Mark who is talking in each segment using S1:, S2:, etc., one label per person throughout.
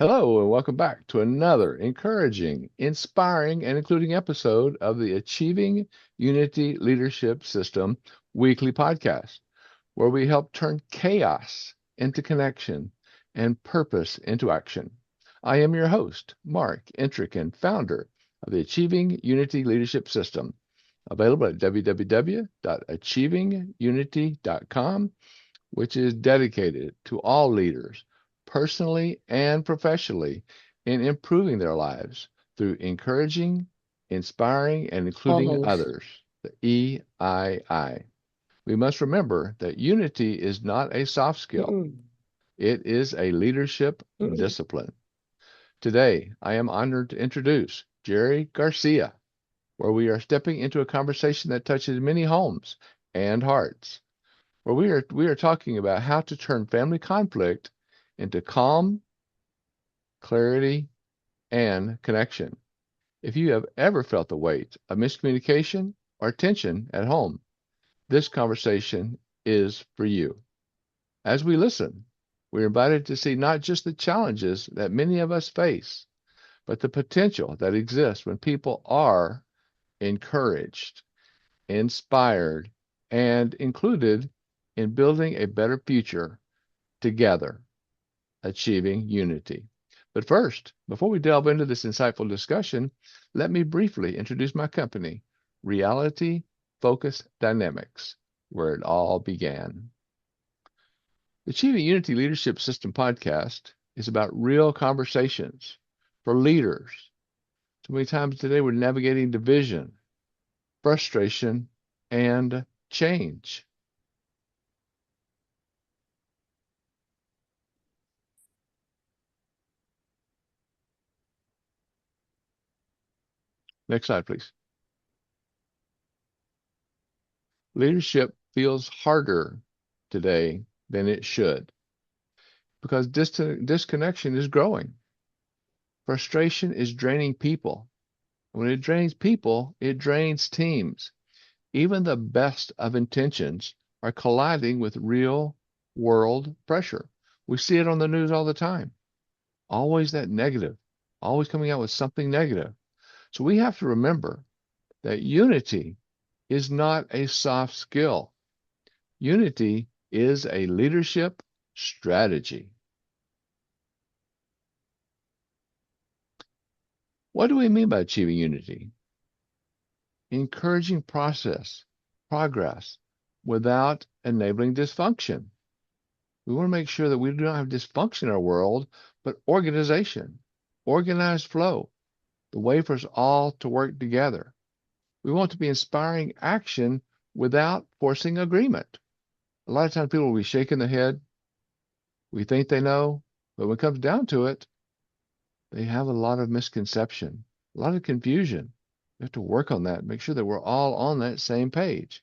S1: Hello, and welcome back to another encouraging, inspiring, and including episode of the Achieving Unity Leadership System weekly podcast, where we help turn chaos into connection and purpose into action. I am your host, Mark Intrican, founder of the Achieving Unity Leadership System, available at www.achievingunity.com, which is dedicated to all leaders, personally and professionally, in improving their lives through encouraging, inspiring, and including
S2: Almost.
S1: others. The EII. We must remember that unity is not a soft skill,
S2: Mm-mm.
S1: it is a leadership
S2: Mm-mm.
S1: discipline. Today, I am honored to introduce Gerry Garcia, where we are stepping into a conversation that touches many homes and hearts, where we are talking about how to turn family conflict into calm, clarity, and connection. If you have ever felt the weight of miscommunication or tension at home, this conversation is for you. As we listen, we're invited to see not just the challenges that many of us face, but the potential that exists when people are encouraged, inspired, and included in building a better future together, achieving unity. But first, before we delve into this insightful discussion, let me briefly introduce my company, Reality Focus Dynamics, where it all began. The Achieving Unity Leadership System podcast is about real conversations for leaders. So many times today we're navigating division, frustration, and change. Next slide, please. Leadership feels harder today than it should because disconnection is growing. Frustration is draining people. When it drains people, it drains teams. Even the best of intentions are colliding with real world pressure. We see it on the news all the time. Always that negative, always coming out with something negative. So we have to remember that unity is not a soft skill. Unity is a leadership strategy. What do we mean by achieving unity? Encouraging progress, without enabling dysfunction. We want to make sure that we do not have dysfunction in our world, but organization, organized flow, the way for us all to work together. We want to be inspiring action without forcing agreement. A lot of times people will be shaking their head. We think they know, but when it comes down to it, they have a lot of misconception, a lot of confusion. We have to work on that, make sure that we're all on that same page.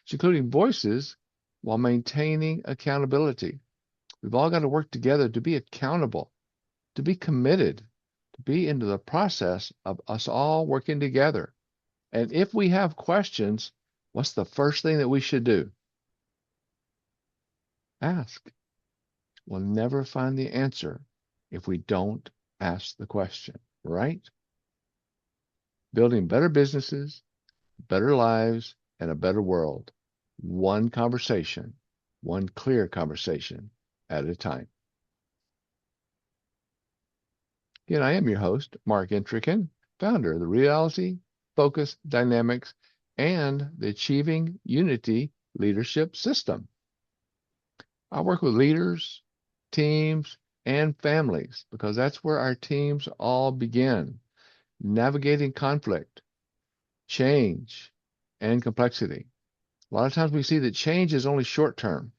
S1: It's including voices while maintaining accountability. We've all got to work together to be accountable, to be committed, to be into the process of us all working together. And if we have questions, what's the first thing that we should do? Ask. We'll never find the answer if we don't ask the question, right? Building better businesses, better lives, and a better world. One conversation, one clear conversation at a time. Again, I am your host, Mark Intrican, founder of the Reality Focus Dynamics and the Achieving Unity Leadership System. I work with leaders, teams, and families because that's where our teams all begin. Navigating conflict, change, and complexity. A lot of times we see that change is only short term,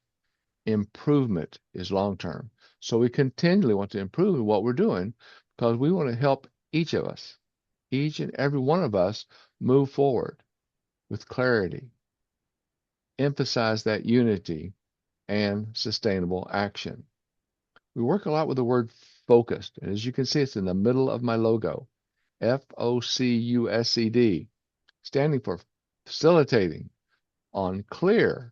S1: improvement is long term. So we continually want to improve what we're doing because we want to help each of us, each and every one of us, move forward with clarity, emphasize that unity and sustainable action. We work a lot with the word focused, and as you can see, it's in the middle of my logo, FOCUSED, standing for facilitating on clear,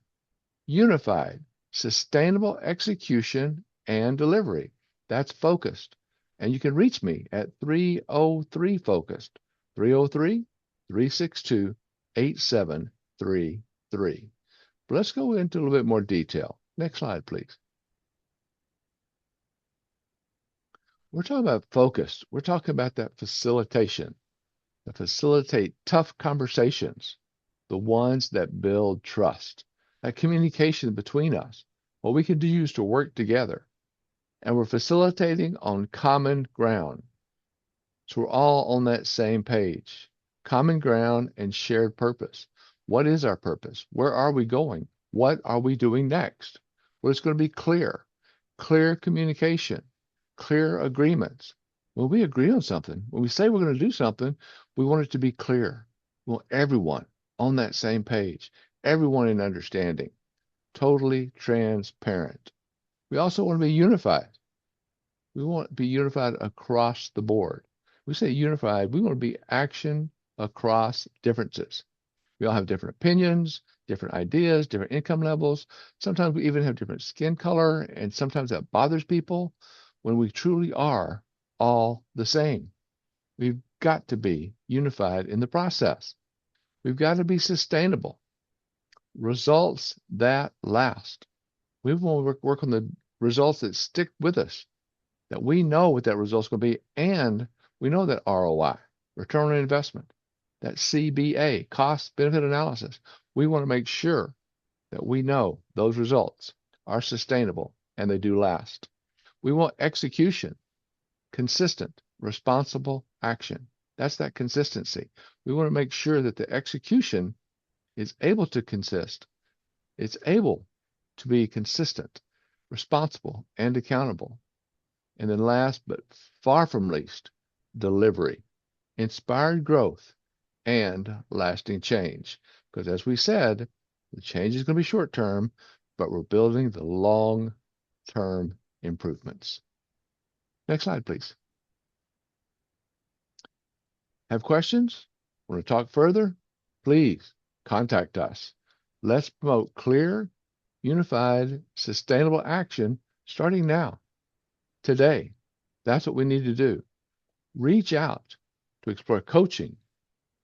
S1: unified, sustainable execution and delivery. That's focused. And you can reach me at 303 Focused, 303 362 8733. But let's go into a little bit more detail. Next slide, please. We're talking about focus. We're talking about that facilitation, that facilitate tough conversations, the ones that build trust, that communication between us, what we can use to work together. And we're facilitating on common ground. So we're all on that same page. Common ground and shared purpose. What is our purpose? Where are we going? What are we doing next? Well, it's going to be clear. Clear communication, clear agreements. When we agree on something, when we say we're going to do something, we want it to be clear. We want everyone on that same page, everyone in understanding, totally transparent. We also want to be unified. We want to be unified across the board. We say unified, we want to be action across differences. We all have different opinions, different ideas, different income levels. Sometimes we even have different skin color, and sometimes that bothers people when we truly are all the same. We've got to be unified in the process. We've got to be sustainable. Results that last. We want to work on the results that stick with us, that we know what that result's going to be, and we know that ROI, return on investment, that CBA, cost benefit analysis. We want to make sure that we know those results are sustainable and they do last. We want execution, consistent, responsible action. That's that consistency. We want to make sure that the execution is able to consist. It's able to be consistent, responsible, and accountable. And then last, but far from least, delivery, inspired growth, and lasting change. Because as we said, the change is going to be short term, but we're building the long-term improvements. Next slide, please. Have questions? Want to talk further? Please contact us. Let's promote clear, unified, sustainable action starting now, today. That's what we need to do. Reach out to explore coaching,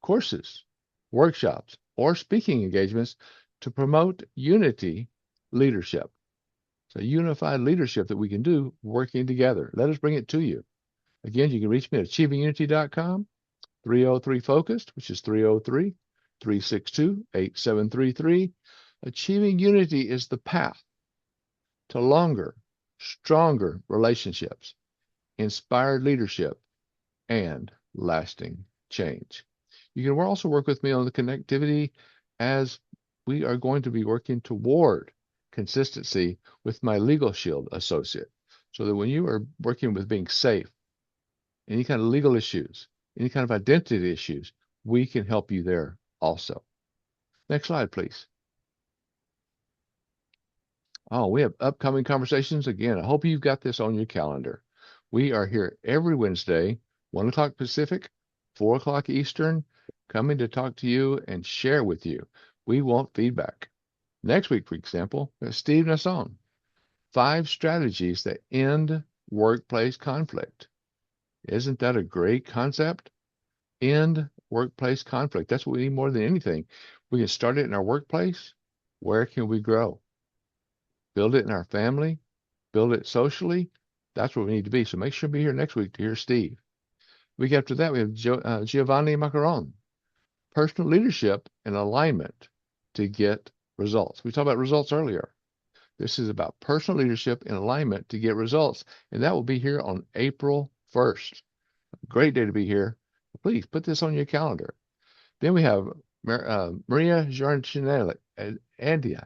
S1: courses, workshops, or speaking engagements to promote unity leadership. So unified leadership that we can do working together. Let us bring it to you. Again, you can reach me at achievingunity.com, 303 Focused, which is 303 362 8733. Achieving unity is the path to longer, stronger relationships, inspired leadership, and lasting change. You can also work with me on the connectivity as we are going to be working toward consistency with my Legal Shield associate, so that when you are working with being safe, any kind of legal issues, any kind of identity issues, we can help you there also. Next slide, please. Oh, we have upcoming conversations. Again, I hope you've got this on your calendar. We are here every Wednesday, 1 o'clock Pacific, 4 o'clock Eastern, coming to talk to you and share with you. We want feedback. Next week, for example, Steve Nasson, 5 strategies that end workplace conflict. Isn't that a great concept? End workplace conflict. That's what we need more than anything. We can start it in our workplace. Where can we grow? Build it in our family, build it socially. That's where we need to be. So make sure to be here next week to hear Steve. Week after that, we have Giovanni Macaron, personal leadership and alignment to get results. We talked about results earlier. This is about personal leadership and alignment to get results. And that will be here on April 1st. Great day to be here. Please put this on your calendar. Then we have Maria Jarchinelli, Andia.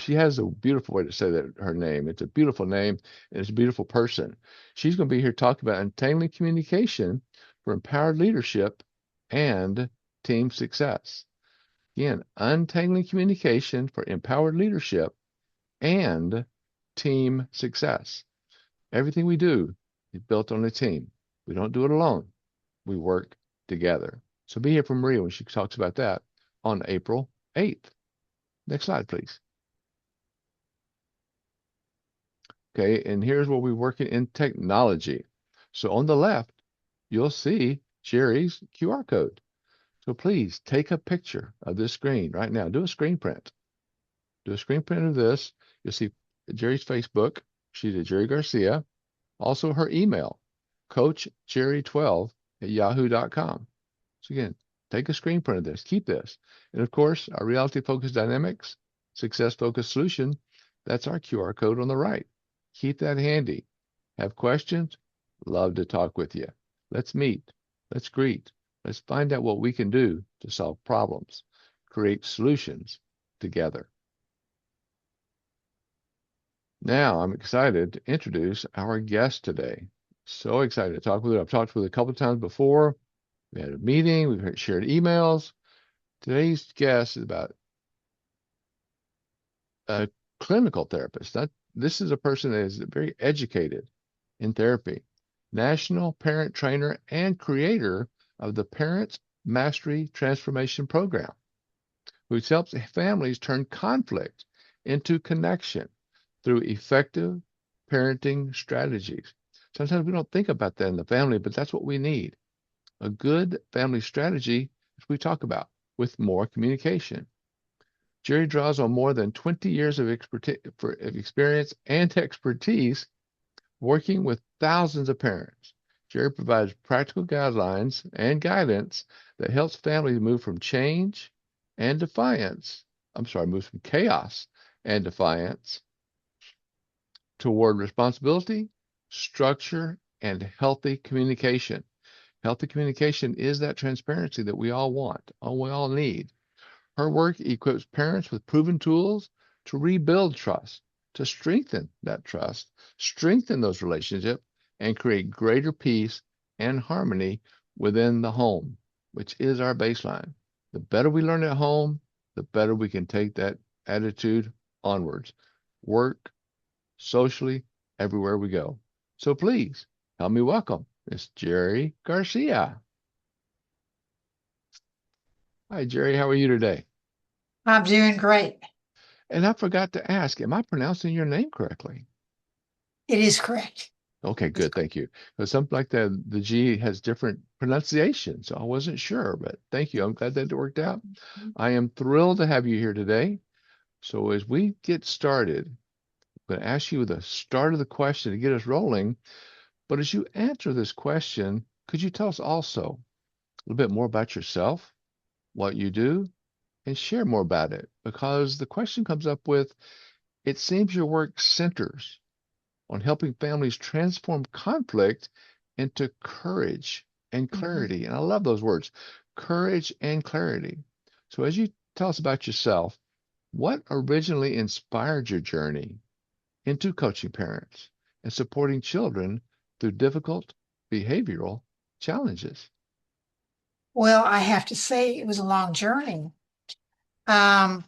S1: She has a beautiful way to say that her name. It's a beautiful name, and it's a beautiful person. She's going to be here talking about untangling communication for empowered leadership and team success. Again, untangling communication for empowered leadership and team success. Everything we do is built on a team. We don't do it alone. We work together. So be here for Maria when she talks about that on April 8th. Next slide, please. Okay, and here's where we're working in technology. So on the left, you'll see Jerry's QR code. So please take a picture of this screen right now. Do a screen print. Do a screen print of this. You'll see Jerry's Facebook. She's at Gerry Garcia. Also her email, coachjerry12@yahoo.com. So again, take a screen print of this. Keep this. And of course, our reality focused dynamics, success focused solution, that's our QR code on the right. Keep that handy. Have questions? Love to talk with you. Let's meet. Let's greet. Let's find out what we can do to solve problems, create solutions together. Now, I'm excited to introduce our guest today. So excited to talk with her. I've talked with her a couple of times before. We had a meeting, we've shared emails. Today's guest is about a clinical therapist. This is a person that is very educated in therapy, national parent trainer and creator of the Parent Mastery Transformation Program, which helps families turn conflict into connection through effective parenting strategies. Sometimes we don't think about that in the family, but that's what we need. A good family strategy, as we talk about, with more communication. Gerry draws on more than 20 years of experience and expertise working with thousands of parents. Gerry provides practical guidelines and guidance that helps families move from change and defiance. Moves from chaos and defiance toward responsibility, structure, and healthy communication. Healthy communication is that transparency that we all want, we all need. Her work equips parents with proven tools to rebuild trust, to strengthen that trust, strengthen those relationships, and create greater peace and harmony within the home, which is our baseline. The better we learn at home, the better we can take that attitude onwards. Work, socially, everywhere we go. So please help me welcome Miss Gerry Garcia. Hi, Gerry. How are you today?
S2: I'm doing great.
S1: And I forgot to ask, am I pronouncing your name correctly?
S2: It is correct.
S1: Okay,
S2: It's
S1: good. Thank you. Because something like the G has different pronunciation, so I wasn't sure, but thank you. I'm glad that it worked out.
S2: correct.
S1: I am thrilled to have you here today. So as we get started, I'm going to ask you the start of the question to get us rolling. But as you answer this question, could you tell us also a little bit more about yourself, what you do, and share more about it? Because the question comes up with, it seems your work centers on helping families transform conflict into courage and
S2: Mhm.
S1: clarity. And I love those words, courage and clarity. So as you tell us about yourself, what originally inspired your journey into coaching parents and supporting children through difficult behavioral challenges?
S2: Well, I have to say it was a long journey. Um,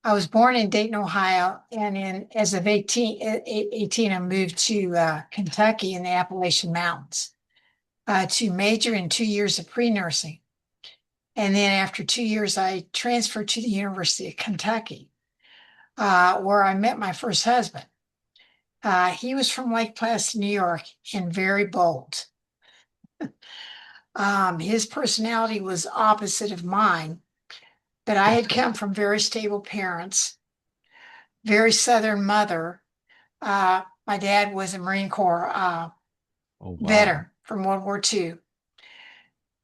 S2: I was born in Dayton, Ohio, and as of 18, I moved to Kentucky in the Appalachian Mountains to major in 2 years of pre-nursing. And then after 2 years, I transferred to the University of Kentucky, where I met my first husband. He was from Lake Placid, New York, and very bold. His personality was opposite of mine, but I had come from very stable parents, very Southern mother. My dad was a Marine Corps
S1: Oh, wow.
S2: veteran from World War II.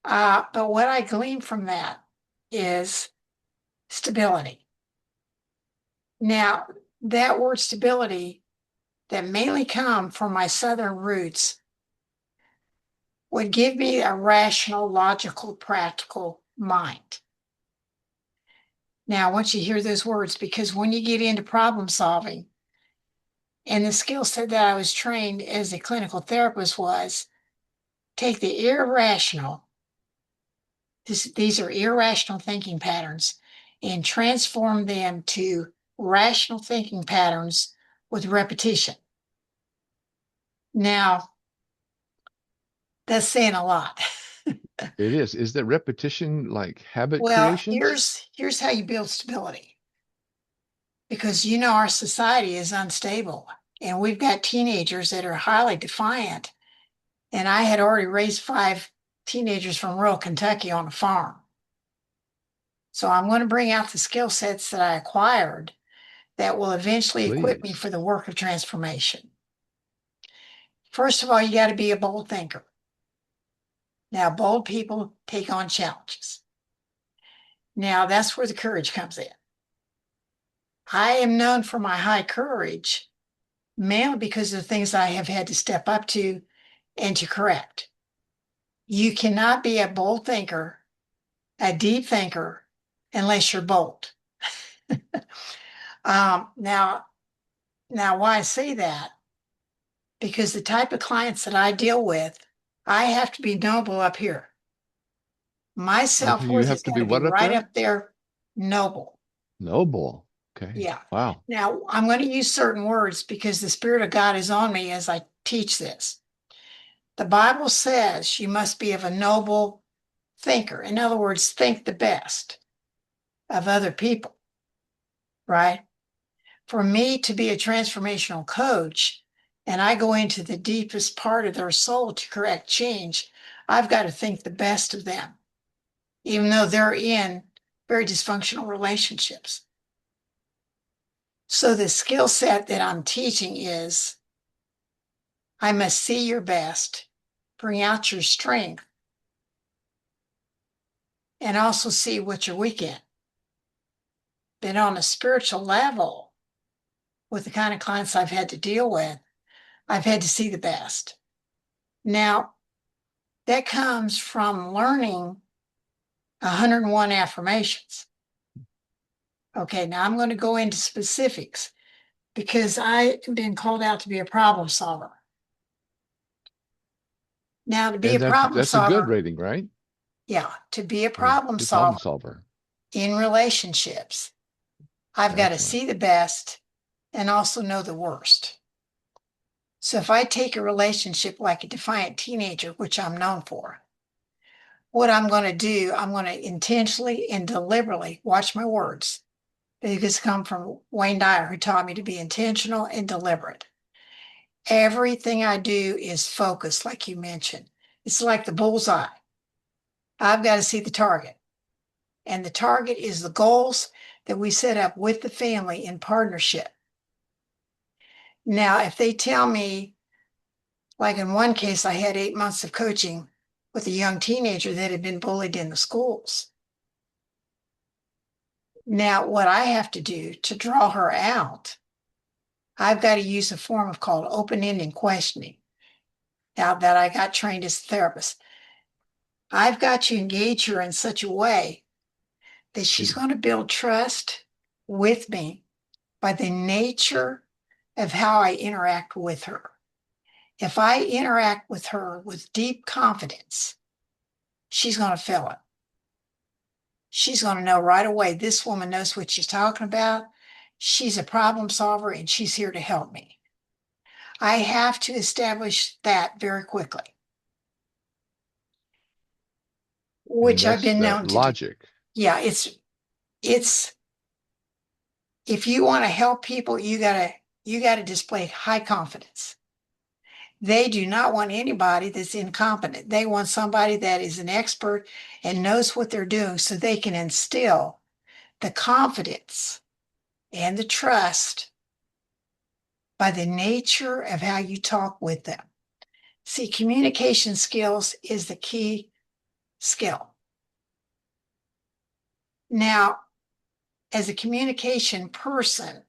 S2: But what I gleaned from that is stability. Now, that word stability that mainly come from my Southern roots would give me a rational, logical, practical mind. Now, once you hear those words, because when you get into problem solving, and the skill set that I was trained as a clinical therapist was take the irrational, these are irrational thinking patterns, and transform them to rational thinking patterns with repetition. Now, that's saying a lot.
S1: It is. Is that repetition like habit
S2: Well,
S1: creations?
S2: here's how you build stability. because our society is unstable and we've got teenagers that are highly defiant. And I had already raised 5 teenagers from rural Kentucky on a farm. So I'm going to bring out the skill sets that I acquired that will eventually equip me
S1: Please.
S2: for the work of transformation. First of all, you got to be a bold thinker. Now, bold people take on challenges. Now, that's where the courage comes in. I am known for my high courage, mainly because of the things I have had to step up to and to correct. You cannot be a bold thinker, a deep thinker, unless you're bold. Now, why I say that? Because the type of clients that I deal with, I have to be noble up here. My
S1: You
S2: self-worth has
S1: have to
S2: got
S1: be
S2: to be
S1: what up
S2: right
S1: there?
S2: up there, noble.
S1: Noble. Okay.
S2: Yeah.
S1: Wow.
S2: Now, I'm going to use certain words because the Spirit of God is on me as I teach this. The Bible says you must be of a noble thinker. In other words, think the best of other people, right? For me to be a transformational coach and I go into the deepest part of their soul to correct change, I've got to think the best of them, even though they're in very dysfunctional relationships. So the skill set that I'm teaching is I must see your best, bring out your strength, and also see what you're weak in. But on a spiritual level, with the kind of clients I've had to deal with, I've had to see the best. Now, that comes from learning 101 affirmations. Okay, now I'm going to go into specifics because I've been called out to be a problem solver. Now, to be a
S1: And
S2: problem
S1: that's a good
S2: solver,
S1: rating, right?
S2: yeah, to be a
S1: Yeah.
S2: problem
S1: Good problem
S2: solver
S1: solver.
S2: in relationships, I've got to
S1: Excellent.
S2: see the best and also know the worst. So if I take a relationship like a defiant teenager, which I'm known for, what I'm going to do, I'm going to intentionally and deliberately watch my words. Because come from Wayne Dyer, who taught me to be intentional and deliberate. Everything I do is focused, like you mentioned. It's like the bullseye. I've got to see the target. And the target is the goals that we set up with the family in partnership. Now, if they tell me, like in one case, I had 8 months of coaching with a young teenager that had been bullied in the schools. Now, what I have to do to draw her out, I've got to use a form of called open-ended questioning. Now that I got trained as a therapist, I've got to engage her in such a way that she's going to build trust with me by the nature of how I interact with her. If I interact with her with deep confidence, she's going to feel it. She's going to know right away this woman knows what she's talking about. She's a problem solver and she's here to help me. I have to establish that very quickly,
S1: And
S2: which I've
S1: that's
S2: been
S1: that
S2: known to do.
S1: logic.
S2: Yeah, it's if you want to help people, you gotta display high confidence. They do not want anybody that's incompetent. They want somebody that is an expert and knows what they're doing so they can instill the confidence and the trust by the nature of how you talk with them. See, communication skills is the key skill. Now, as a communication person,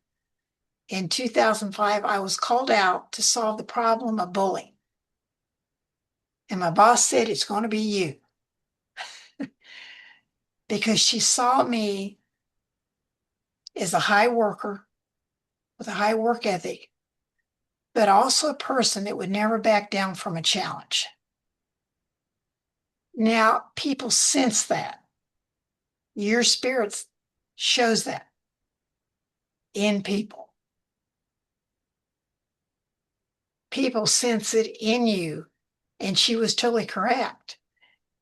S2: in 2005, I was called out to solve the problem of bullying. And my boss said, it's going to be you. Because she saw me as a high worker with a high work ethic, but also a person that would never back down from a challenge. Now, people sense that. Your spirit shows that in people. People sense it in you. And she was totally correct.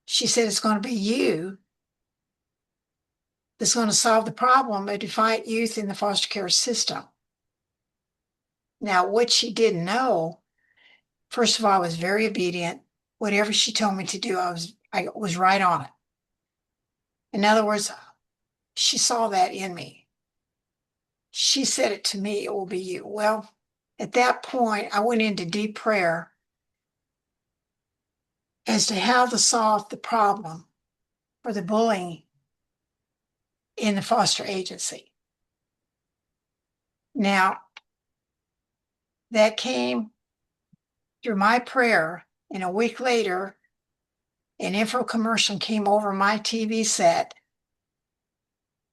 S2: She said, it's going to be you that's going to solve the problem of defiant youth in the foster care system. Now, what she didn't know, first of all, I was very obedient. Whatever she told me to do, I was right on it. In other words, she saw that in me. She said it to me, it will be you. Well, at that point, I went into deep prayer as to how to solve the problem for the bullying in the foster agency. Now, that came through my prayer, and a week later, an info commercial came over my TV set.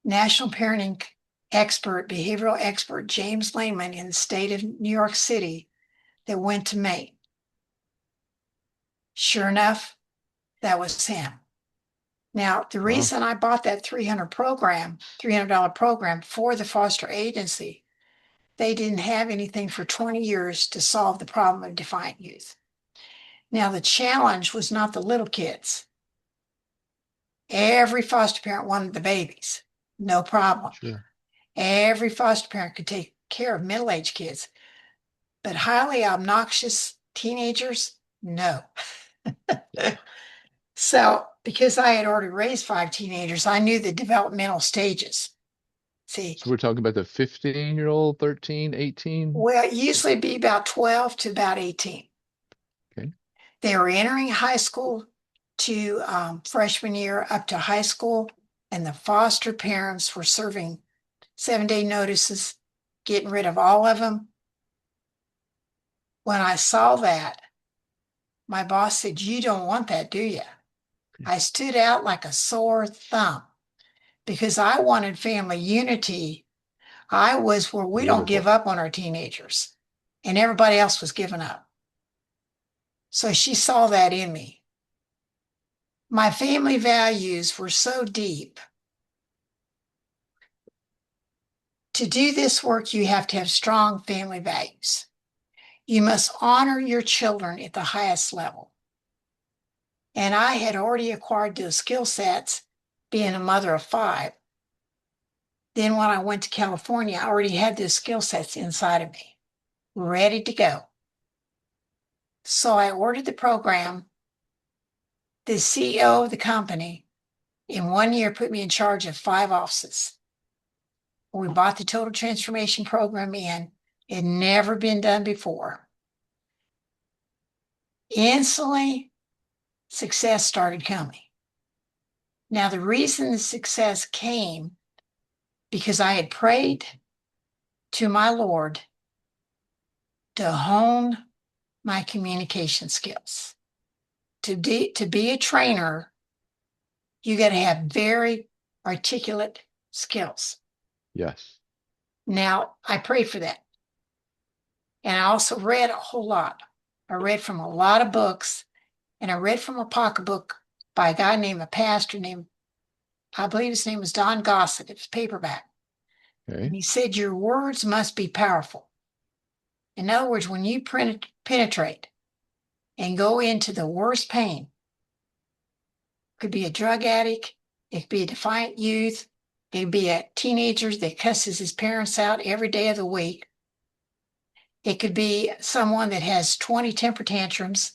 S2: National parenting expert, behavioral expert James Lehman in the state of New York City that went to Maine. Sure enough, that was him. Now, the
S1: Wow.
S2: reason I bought that $300 program for the foster agency, they didn't have anything for 20 years to solve the problem of defiant youth. Now, the challenge was not the little kids. Every foster parent wanted the babies, no problem.
S1: Sure.
S2: Every foster parent could take care of middle-aged kids, but highly obnoxious teenagers, no. So, because I had already raised 5 teenagers, I knew the developmental stages. See,
S1: So we're talking about the 15-year-old, 13, 18.
S2: well, it usually be about 12 to about 18.
S1: Okay.
S2: They were entering high school to freshman year up to high school, and the foster parents were serving 7-day notices, getting rid of all of them. When I saw that, my boss said, "You don't want that, do you?" I stood out like a sore thumb because I wanted family unity. I was where we don't give
S1: Beautiful.
S2: up on our teenagers, and everybody else was giving up. So she saw that in me. My family values were so deep. To do this work, you have to have strong family values. You must honor your children at the highest level. And I had already acquired those skill sets being a mother of 5. Then when I went to California, I already had those skill sets inside of me, ready to go. So I ordered the program. The CEO of the company in 1 year put me in charge of 5 offices. We bought the total transformation program in. It had never been done before. Instantly, success started coming. Now, the reason the success came because I had prayed to my Lord to hone my communication skills. To be a trainer, you got to have very articulate skills.
S1: Yes.
S2: Now, I prayed for that. And I also read a whole lot. I read from a lot of books, and I read from a pocketbook by a guy named a pastor named, I believe his name was Don Gossett. It was paperback. And
S1: Okay.
S2: he said, your words must be powerful. In other words, when you penetrate and go into the worst pain, it could be a drug addict, it could be a defiant youth, it could be a teenager that cusses his parents out every day of the week. It could be someone that has 20 temper tantrums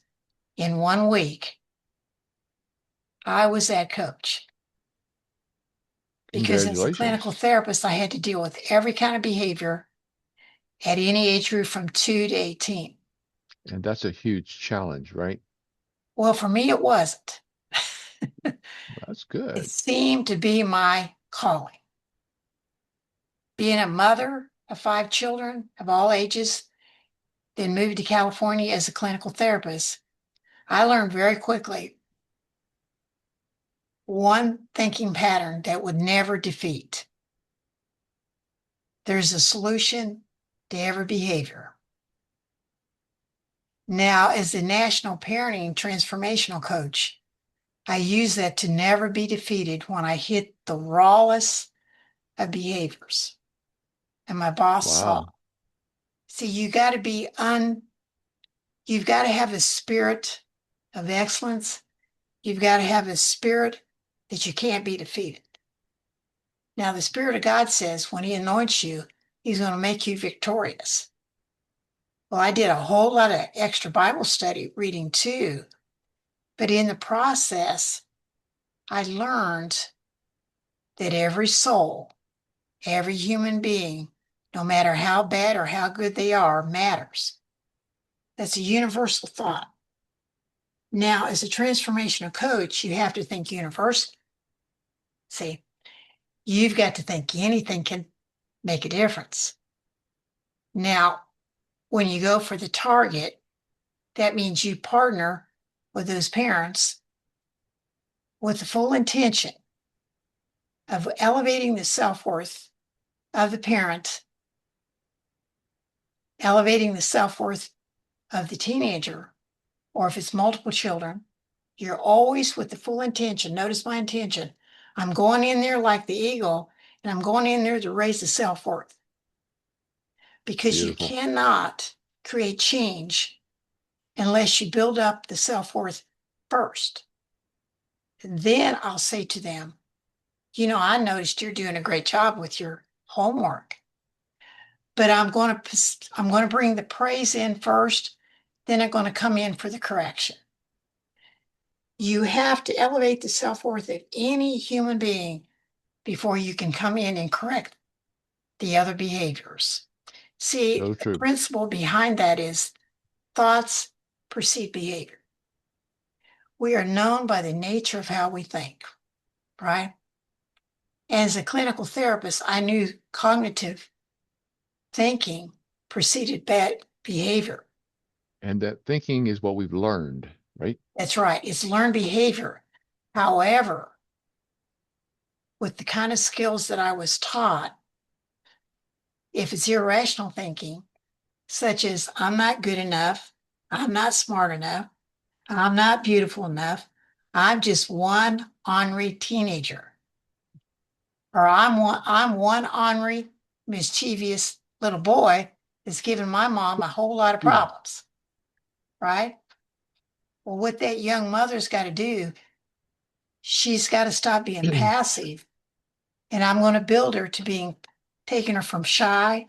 S2: in 1 week. I was that coach because as a clinical
S1: Congratulations.
S2: therapist, I had to deal with every kind of behavior at any age group from 2 to 18.
S1: And that's a huge challenge, right?
S2: Well, for me, it wasn't.
S1: That's
S2: It
S1: good.
S2: seemed to be my calling. Being a mother of 5 children of all ages, then moved to California as a clinical therapist, I learned very quickly one thinking pattern that would never defeat. There's a solution to every behavior. Now, as a national parenting transformational coach, I use that to never be defeated when I hit the rawest of behaviors. And my boss saw.
S1: Wow.
S2: See, you've got to have a spirit of excellence. You've got to have a spirit that you can't be defeated. Now, the Spirit of God says when He anoints you, He's going to make you victorious. Well, I did a whole lot of extra Bible study reading too, but in the process, I learned that every soul, every human being, no matter how bad or how good they are, matters. That's a universal thought. Now, as a transformational coach, you have to think universal. See, you've got to think anything can make a difference. Now, when you go for the target, that means you partner with those parents with the full intention of elevating the self-worth of the parent, elevating the self-worth of the teenager, or if it's multiple children, you're always with the full intention. Notice my intention. I'm going in there like the eagle, and I'm going in there to raise the self-worth, because you
S1: Beautiful.
S2: cannot create change unless you build up the self-worth first. And then I'll say to them, I noticed you're doing a great job with your homework, but I'm going to bring the praise in first, then I'm going to come in for the correction. You have to elevate the self-worth of any human being before you can come in and correct the other behaviors. See,
S1: So
S2: the
S1: true.
S2: principle behind that is thoughts precede behavior. We are known by the nature of how we think, right? As a clinical therapist, I knew cognitive thinking preceded bad behavior.
S1: And that thinking is what we've learned, right?
S2: That's right. It's learned behavior. However, with the kind of skills that I was taught, if it's irrational thinking, such as I'm not good enough, I'm not smart enough, I'm not beautiful enough, I'm just one ornery teenager, or I'm one ornery, mischievous little boy that's giving my mom a whole lot of problems, right? Well, what that young mother's got to do, she's got to stop being passive, and I'm going to build her to being, taking her from shy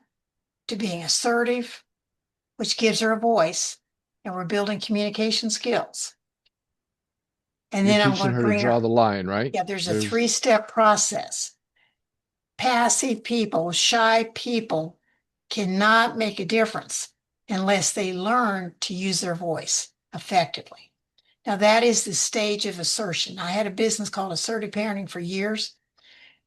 S2: to being assertive, which gives her a voice, and we're building communication skills. And
S1: You're
S2: then I'm
S1: teaching
S2: going to
S1: her to
S2: bring
S1: draw
S2: her,
S1: the line, right?
S2: yeah, there's a
S1: There's
S2: 3-step process. Passive people, shy people cannot make a difference unless they learn to use their voice effectively. Now, that is the stage of assertion. I had a business called Assertive Parenting for years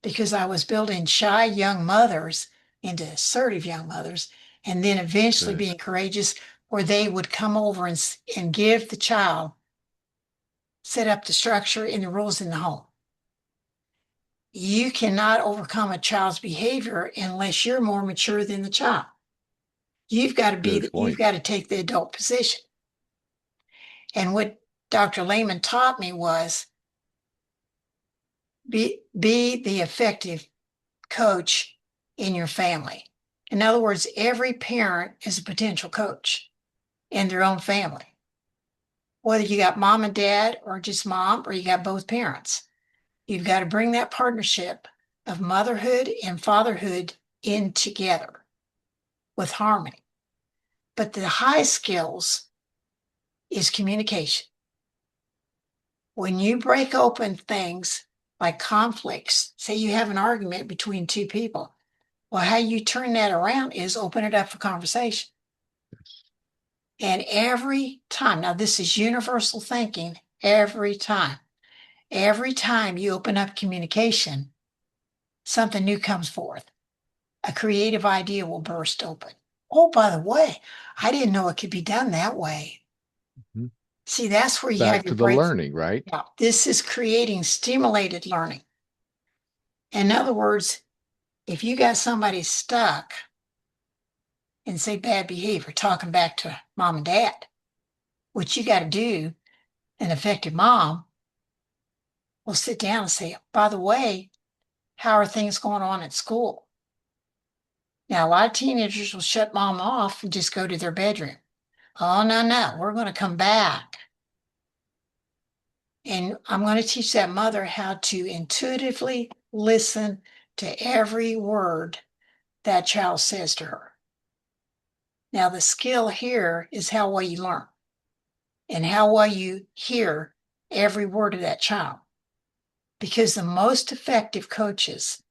S2: because I was building shy young mothers into assertive young mothers, and then eventually
S1: good.
S2: being courageous, where they would come over and give the child, set up the structure and the rules in the home. You cannot overcome a child's behavior unless you're more mature than the child.
S1: Good
S2: You've
S1: point.
S2: got to take the adult position. And what Dr. Lehman taught me was be the effective coach in your family. In other words, every parent is a potential coach in their own family. Whether you got mom and dad or just mom, or you got both parents, you've got to bring that partnership of motherhood and fatherhood in together with harmony. But the high skills is communication. When you break open things like conflicts, say you have an argument between two people, well, how you turn that around is open it up for conversation. And every time, now this is universal thinking, every time you open up communication, something new comes forth. A creative idea will burst open. Oh, by the way, I didn't know it could be done that way.
S1: Mhm.
S2: See, that's where you have
S1: Back
S2: your
S1: to the
S2: breakthrough.
S1: learning, right?
S2: Yeah, this is creating stimulated learning. In other words, if you got somebody stuck in, say, bad behavior, talking back to mom and dad, what you got to do, an effective mom will sit down and say, by the way, how are things going on at school? Now, a lot of teenagers will shut mom off and just go to their bedroom. Oh, no, no, we're going to come back. And I'm going to teach that mother how to intuitively listen to every word that child says to her. Now, the skill here is how well you learn and how well you hear every word of that child. Because the most effective coaches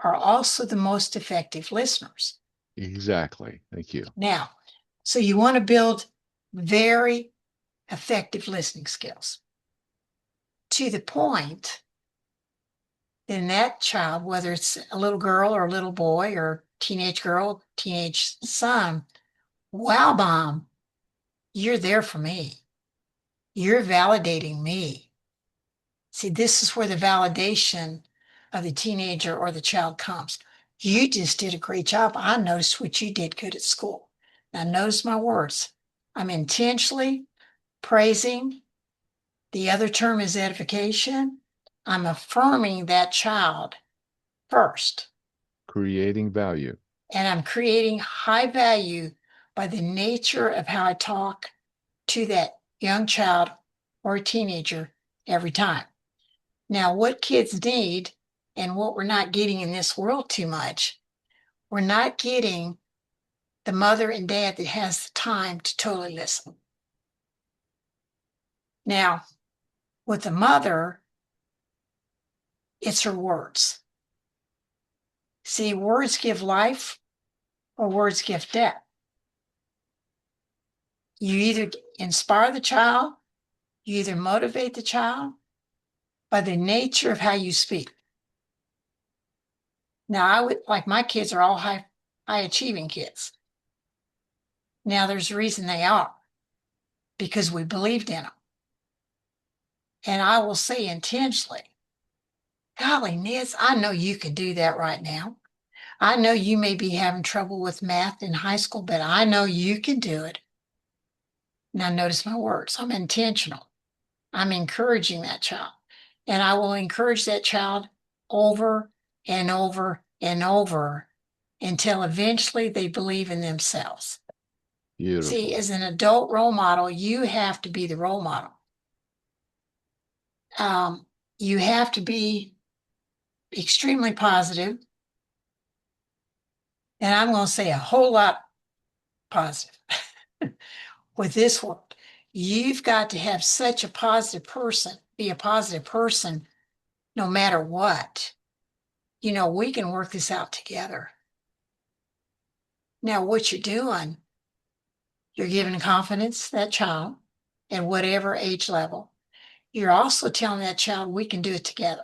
S2: are also the most effective listeners.
S1: Exactly. Thank you.
S2: Now, so you want to build very effective listening skills to the point then that child, whether it's a little girl or a little boy or teenage girl, teenage son, wow, mom, you're there for me. You're validating me. See, this is where the validation of the teenager or the child comes. You just did a great job. I noticed what you did good at school. Now, notice my words. I'm intentionally praising. The other term is edification. I'm affirming that child first.
S1: Creating value.
S2: And I'm creating high value by the nature of how I talk to that young child or teenager every time. Now, what kids need and what we're not getting in this world too much, we're not getting the mother and dad that has the time to totally listen. Now, with the mother, it's her words. See, words give life or words give death. You either inspire the child, you either motivate the child by the nature of how you speak. Now, I would like my kids are all high achieving kids. Now, there's a reason they are because we believed in them. And I will say intentionally, golly, Niz, I know you can do that right now. I know you may be having trouble with math in high school, but I know you can do it. Now, notice my words. I'm intentional. I'm encouraging that child. And I will encourage that child over and over and over until eventually they believe in themselves. See,
S1: Beautiful.
S2: as an adult role model, you have to be the role model. You have to be extremely positive, and I'm going to say a whole lot positive with this one. You've got to have such a positive person, be a positive person no matter what. You know, we can work this out together. Now, what you're doing, you're giving confidence to that child at whatever age level. You're also telling that child we can do it together.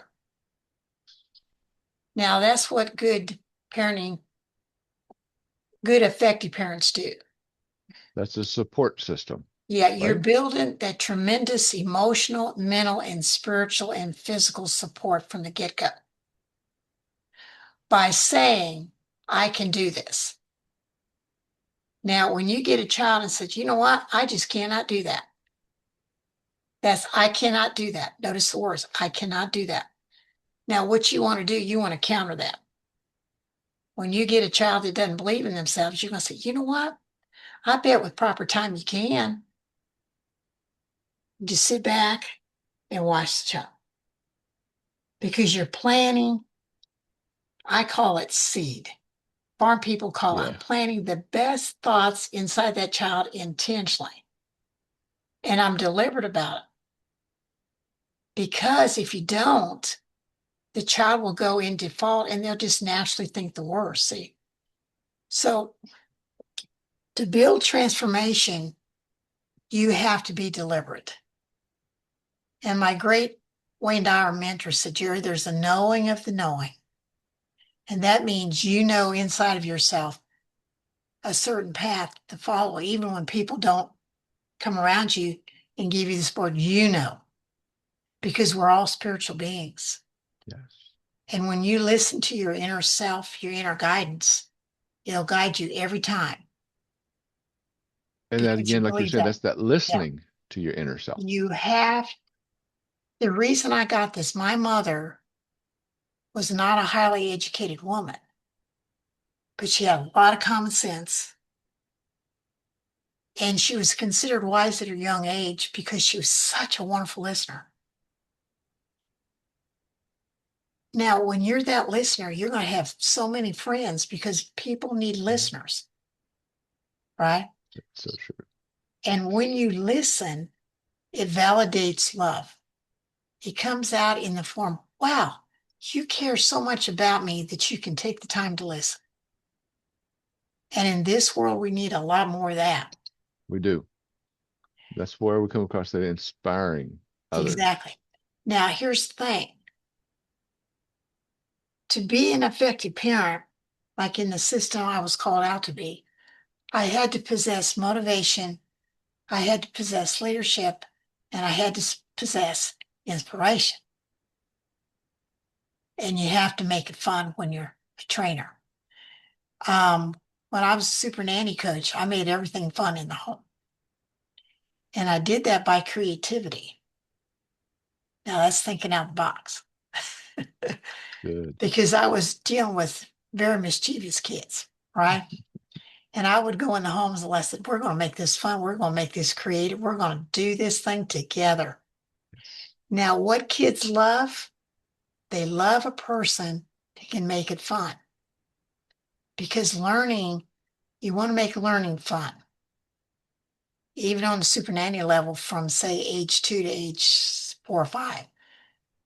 S2: Now, that's what good parenting, good effective parents do.
S1: That's a support system,
S2: Yeah, you're
S1: right?
S2: building that tremendous emotional, mental, and spiritual and physical support from the get-go by saying, I can do this. Now, when you get a child and says, you know what, I just cannot do that. That's, I cannot do that. Notice the words, I cannot do that. Now, what you want to do, you want to counter that. When you get a child that doesn't believe in themselves, you're going to say, you know what, I bet with proper time you can. Just sit back and watch the child because you're planting, I call it seed. Farm people call I'm
S1: Yeah.
S2: planting the best thoughts inside that child intentionally. And I'm deliberate about it. Because if you don't, the child will go in default and they'll just naturally think the worst. See? So to build transformation, you have to be deliberate. And my great Wayne Dyer mentor said, Jerry, there's a knowing of the knowing. And that means you know inside of yourself a certain path to follow, even when people don't come around you and give you the support, you know, because we're all spiritual beings.
S1: Yes.
S2: And when you listen to your inner self, your inner guidance, it'll guide you every time
S1: And that
S2: because you
S1: again, like you're
S2: believe
S1: saying,
S2: that.
S1: that's that
S2: Yeah.
S1: listening to your inner self.
S2: You have the reason I got this, my mother was not a highly educated woman, but she had a lot of common sense. And she was considered wise at her young age because she was such a wonderful listener. Now, when you're that listener, you're going to have so many friends because people need listeners, right?
S1: That's so true.
S2: And when you listen, it validates love. It comes out in the form, wow, you care so much about me that you can take the time to listen. And in this world, we need a lot more of that.
S1: We do. That's where we come across that inspiring others.
S2: Exactly. Now, here's the thing. To be an effective parent, like in the system I was called out to be, I had to possess motivation, I had to possess leadership, and I had to possess inspiration. And you have to make it fun when you're a trainer. When I was a super nanny coach, I made everything fun in the home. And I did that by creativity. Now that's thinking out the box
S1: Good.
S2: because I was dealing with very mischievous kids, right? And I would go in the homes and I said, we're going to make this fun. We're going to make this creative. We're going to do this thing together.
S1: Yes.
S2: Now, what kids love, they love a person that can make it fun because learning, you want to make learning fun. Even on the super nanny level from say age 2 to age 4 or 5.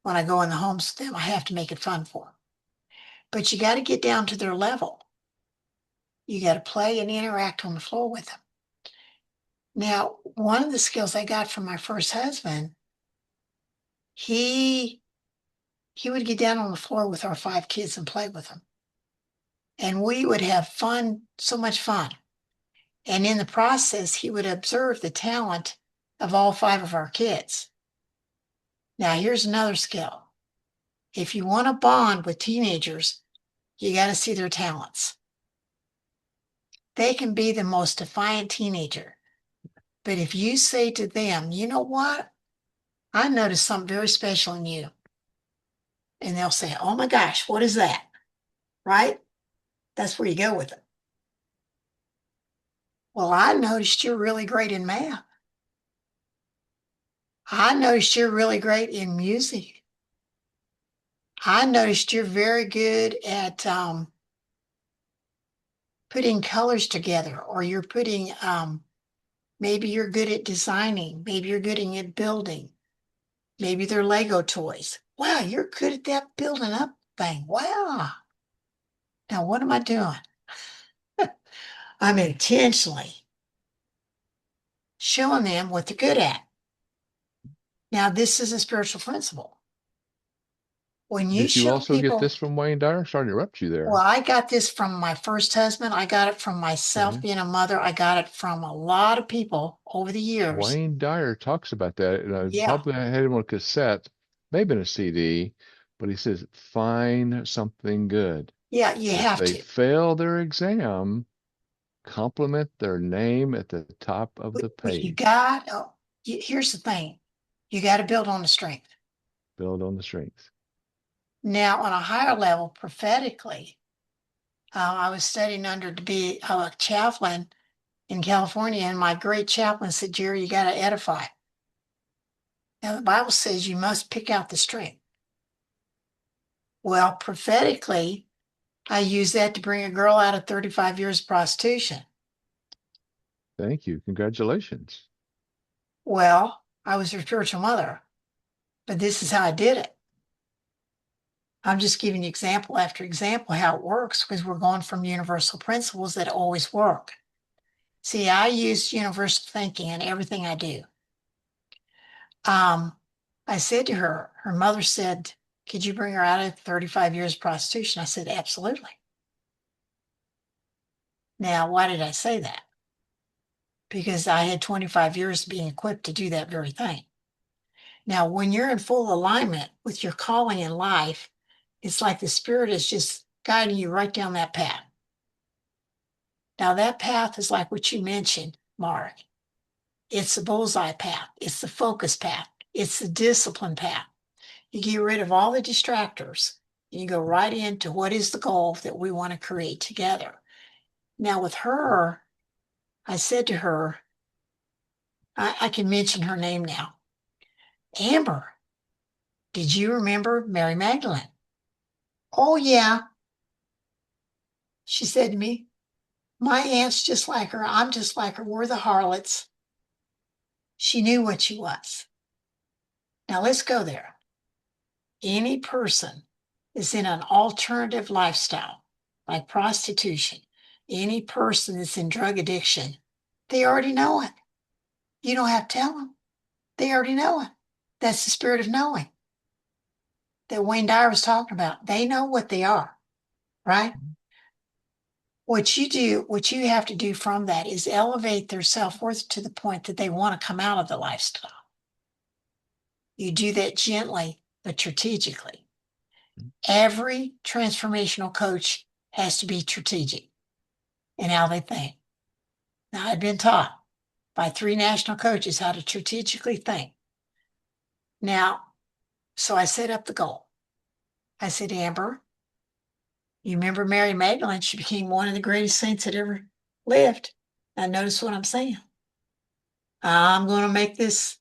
S2: When I go in the homes with them, I have to make it fun for them. But you got to get down to their level. You got to play and interact on the floor with them. Now, one of the skills I got from my first husband, he he would get down on the floor with our 5 kids and play with them. And we would have fun, so much fun. And in the process, he would observe the talent of all 5 of our kids. Now, here's another skill. If you want to bond with teenagers, you got to see their talents. They can be the most defiant teenager. But if you say to them, you know what? I noticed something very special in you. And they'll say, oh my gosh, what is that? Right? That's where you go with it. Well, I noticed you're really great in math. I noticed you're really great in music. I noticed you're very good at putting colors together, or you're putting, maybe you're good at designing. Maybe you're good at building. Maybe they're Lego toys. Wow, you're good at that building up thing. Wow. Now, what am I doing? I'm intentionally showing them what they're good at. Now, this is a spiritual principle. When you
S1: Did you
S2: show
S1: also get this
S2: people,
S1: from Wayne Dyer? Sorry to interrupt you
S2: well,
S1: there.
S2: I got this from my first husband. I got it from myself
S1: Okay.
S2: being a mother. I got it from a lot of people over the years.
S1: Wayne Dyer talks about that, and I
S2: Yeah.
S1: probably had him on cassette, maybe in a CD, but he says, find something good.
S2: Yeah, you
S1: If
S2: have
S1: they
S2: to.
S1: fail their exam, compliment their name at the top of the
S2: But you
S1: page.
S2: got, oh, here's the thing. You got to build on the strength.
S1: Build on the strengths.
S2: Now, on a higher level, prophetically, I was studying under to be a chaplain in California, and my great chaplain said, Jerry, you got to edify. Now, the Bible says you must pick out the strength. Well, prophetically, I use that to bring a girl out of 35 years of prostitution.
S1: Thank you. Congratulations.
S2: Well, I was her spiritual mother, but this is how I did it. I'm just giving you example after example how it works because we're going from universal principles that always work. See, I use universal thinking in everything I do. Um, I said to her, her mother said, could you bring her out of 35 years of prostitution? I said, absolutely. Now, why did I say that? Because I had 25 years being equipped to do that very thing. Now, when you're in full alignment with your calling in life, it's like the spirit is just guiding you right down that path. Now, that path is like what you mentioned, Mark. It's the bullseye path. It's the focus path. It's the discipline path. You get rid of all the distractors. You go right into what is the goal that we want to create together. Now, with her, I said to her, I can mention her name now. Amber, did you remember Mary Magdalene? Oh, yeah. She said to me, my aunt's just like her. I'm just like her. We're the harlots. She knew what she was. Now let's go there. Any person is in an alternative lifestyle, like prostitution, any person that's in drug addiction, they already know it. You don't have to tell them. They already know it. That's the spirit of knowing that Wayne Dyer was talking about. They know what they are, right? What you have to do from that is elevate their self-worth to the point that they want to come out of the lifestyle. You do that gently, but strategically. Every transformational coach has to be strategic in how they think. Now, I've been taught by 3 national coaches how to strategically think. Now, so I set up the goal. I said, Amber, you remember Mary Magdalene? She became one of the greatest saints that ever lived. Now, notice what I'm saying. I'm going to make this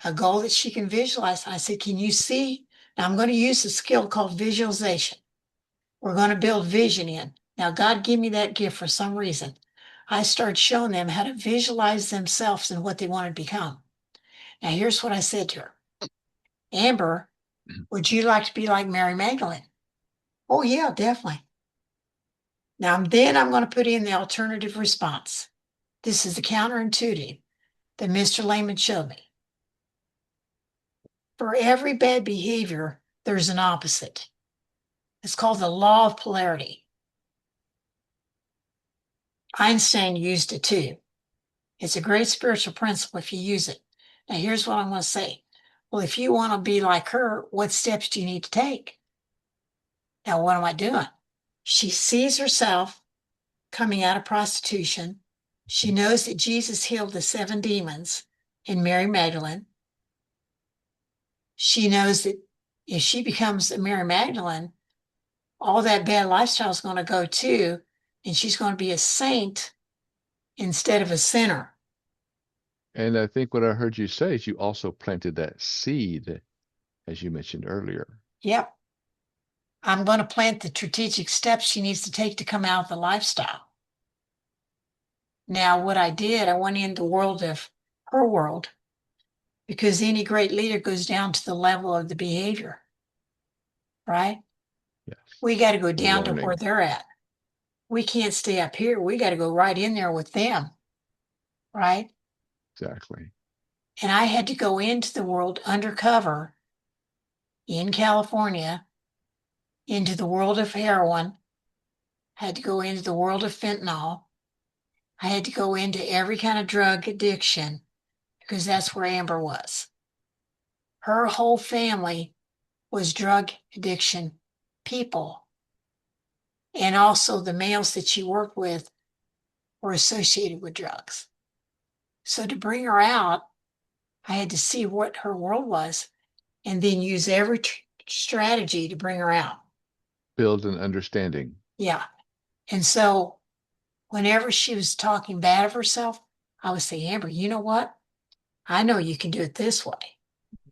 S2: a goal that she can visualize. I said, can you see? Now, I'm going to use a skill called visualization. We're going to build vision in. Now, God gave me that gift for some reason. I started showing them how to visualize themselves and what they want to become. Now, here's what I said to her. Amber, would you like to be like Mary Magdalene? Oh, yeah, definitely. Now, then I'm going to put in the alternative response. This is the counterintuitive that Mr. Lehman showed me. For every bad behavior, there's an opposite. It's called the law of polarity. Einstein used it too. It's a great spiritual principle if you use it. Now, here's what I'm going to say. Well, if you want to be like her, what steps do you need to take? Now, what am I doing? She sees herself coming out of prostitution. She knows that Jesus healed the 7 demons in Mary Magdalene. She knows that if she becomes a Mary Magdalene, all that bad lifestyle is going to go too, and she's going to be a saint instead of a sinner.
S1: And I think what I heard you say is you also planted that seed, as you mentioned earlier.
S2: Yep. I'm going to plant the strategic steps she needs to take to come out of the lifestyle. Now, what I did, I went in the world of her world because any great leader goes down to the level of the behavior, right?
S1: Yes.
S2: We got to go
S1: The
S2: down to where
S1: learning.
S2: they're at. We can't stay up here. We got to go right in there with them, right?
S1: Exactly.
S2: And I had to go into the world undercover in California, into the world of heroin, had to go into the world of fentanyl. I had to go into every kind of drug addiction because that's where Amber was. Her whole family was drug addiction people. And also the males that she worked with were associated with drugs. So to bring her out, I had to see what her world was and then use every strategy to bring her out.
S1: Build an understanding,
S2: Yeah. And so whenever she was talking bad of herself, I would say, Amber, you know what? I know you can do it this way.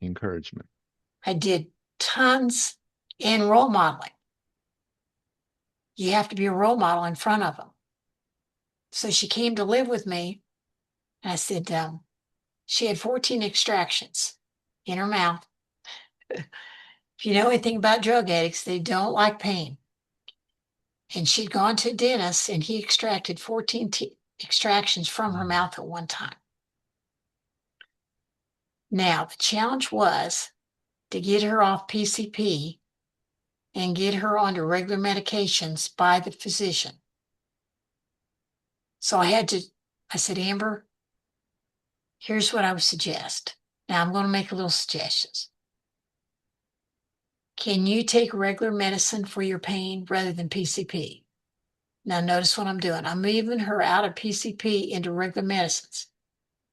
S1: encouragement.
S2: I did tons in role modeling. You have to be a role model in front of them. So she came to live with me. And I said, she had 14 extractions in her mouth. If you know anything about drug addicts, they don't like pain. And she'd gone to a dentist and he extracted 14 extractions from her mouth at one time. Now, the challenge was to get her off PCP and get her onto regular medications by the physician. So I said, Amber, here's what I would suggest. Now I'm going to make a little suggestions. Can you take regular medicine for your pain rather than PCP? Now notice what I'm doing. I'm moving her out of PCP into regular medicines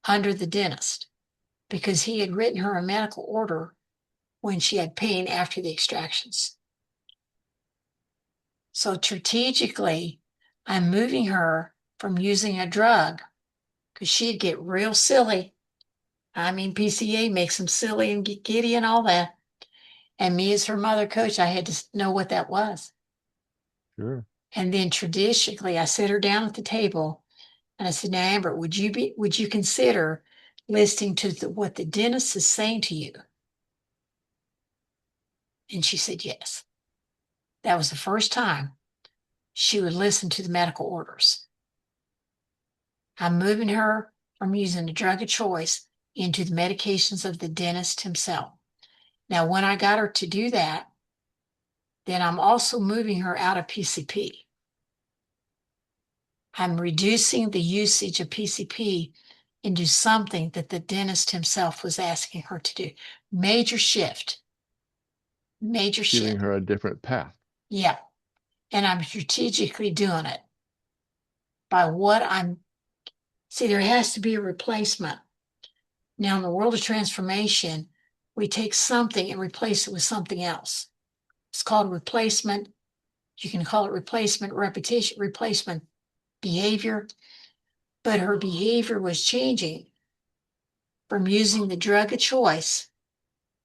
S2: under the dentist because he had written her a medical order when she had pain after the extractions. So strategically, I'm moving her from using a drug because she'd get real silly. I mean, PCA makes them silly and get giddy and all that. And me as her mother coach, I had to know what that was.
S1: Sure.
S2: And then traditionally, I sit her down at the table and I said, now, Amber, would you consider listening to what the dentist is saying to you? And she said, yes. That was the first time she would listen to the medical orders. I'm moving her from using the drug of choice into the medications of the dentist himself. Now, when I got her to do that, then I'm also moving her out of PCP. I'm reducing the usage of PCP into something that the dentist himself was asking her to do. Major shift. Major
S1: Giving
S2: shift.
S1: her a different path.
S2: Yeah. And I'm strategically doing it by what I'm. See, there has to be a replacement. Now, in the world of transformation, we take something and replace it with something else. It's called replacement. You can call it replacement repetition, replacement behavior, but her behavior was changing from using the drug of choice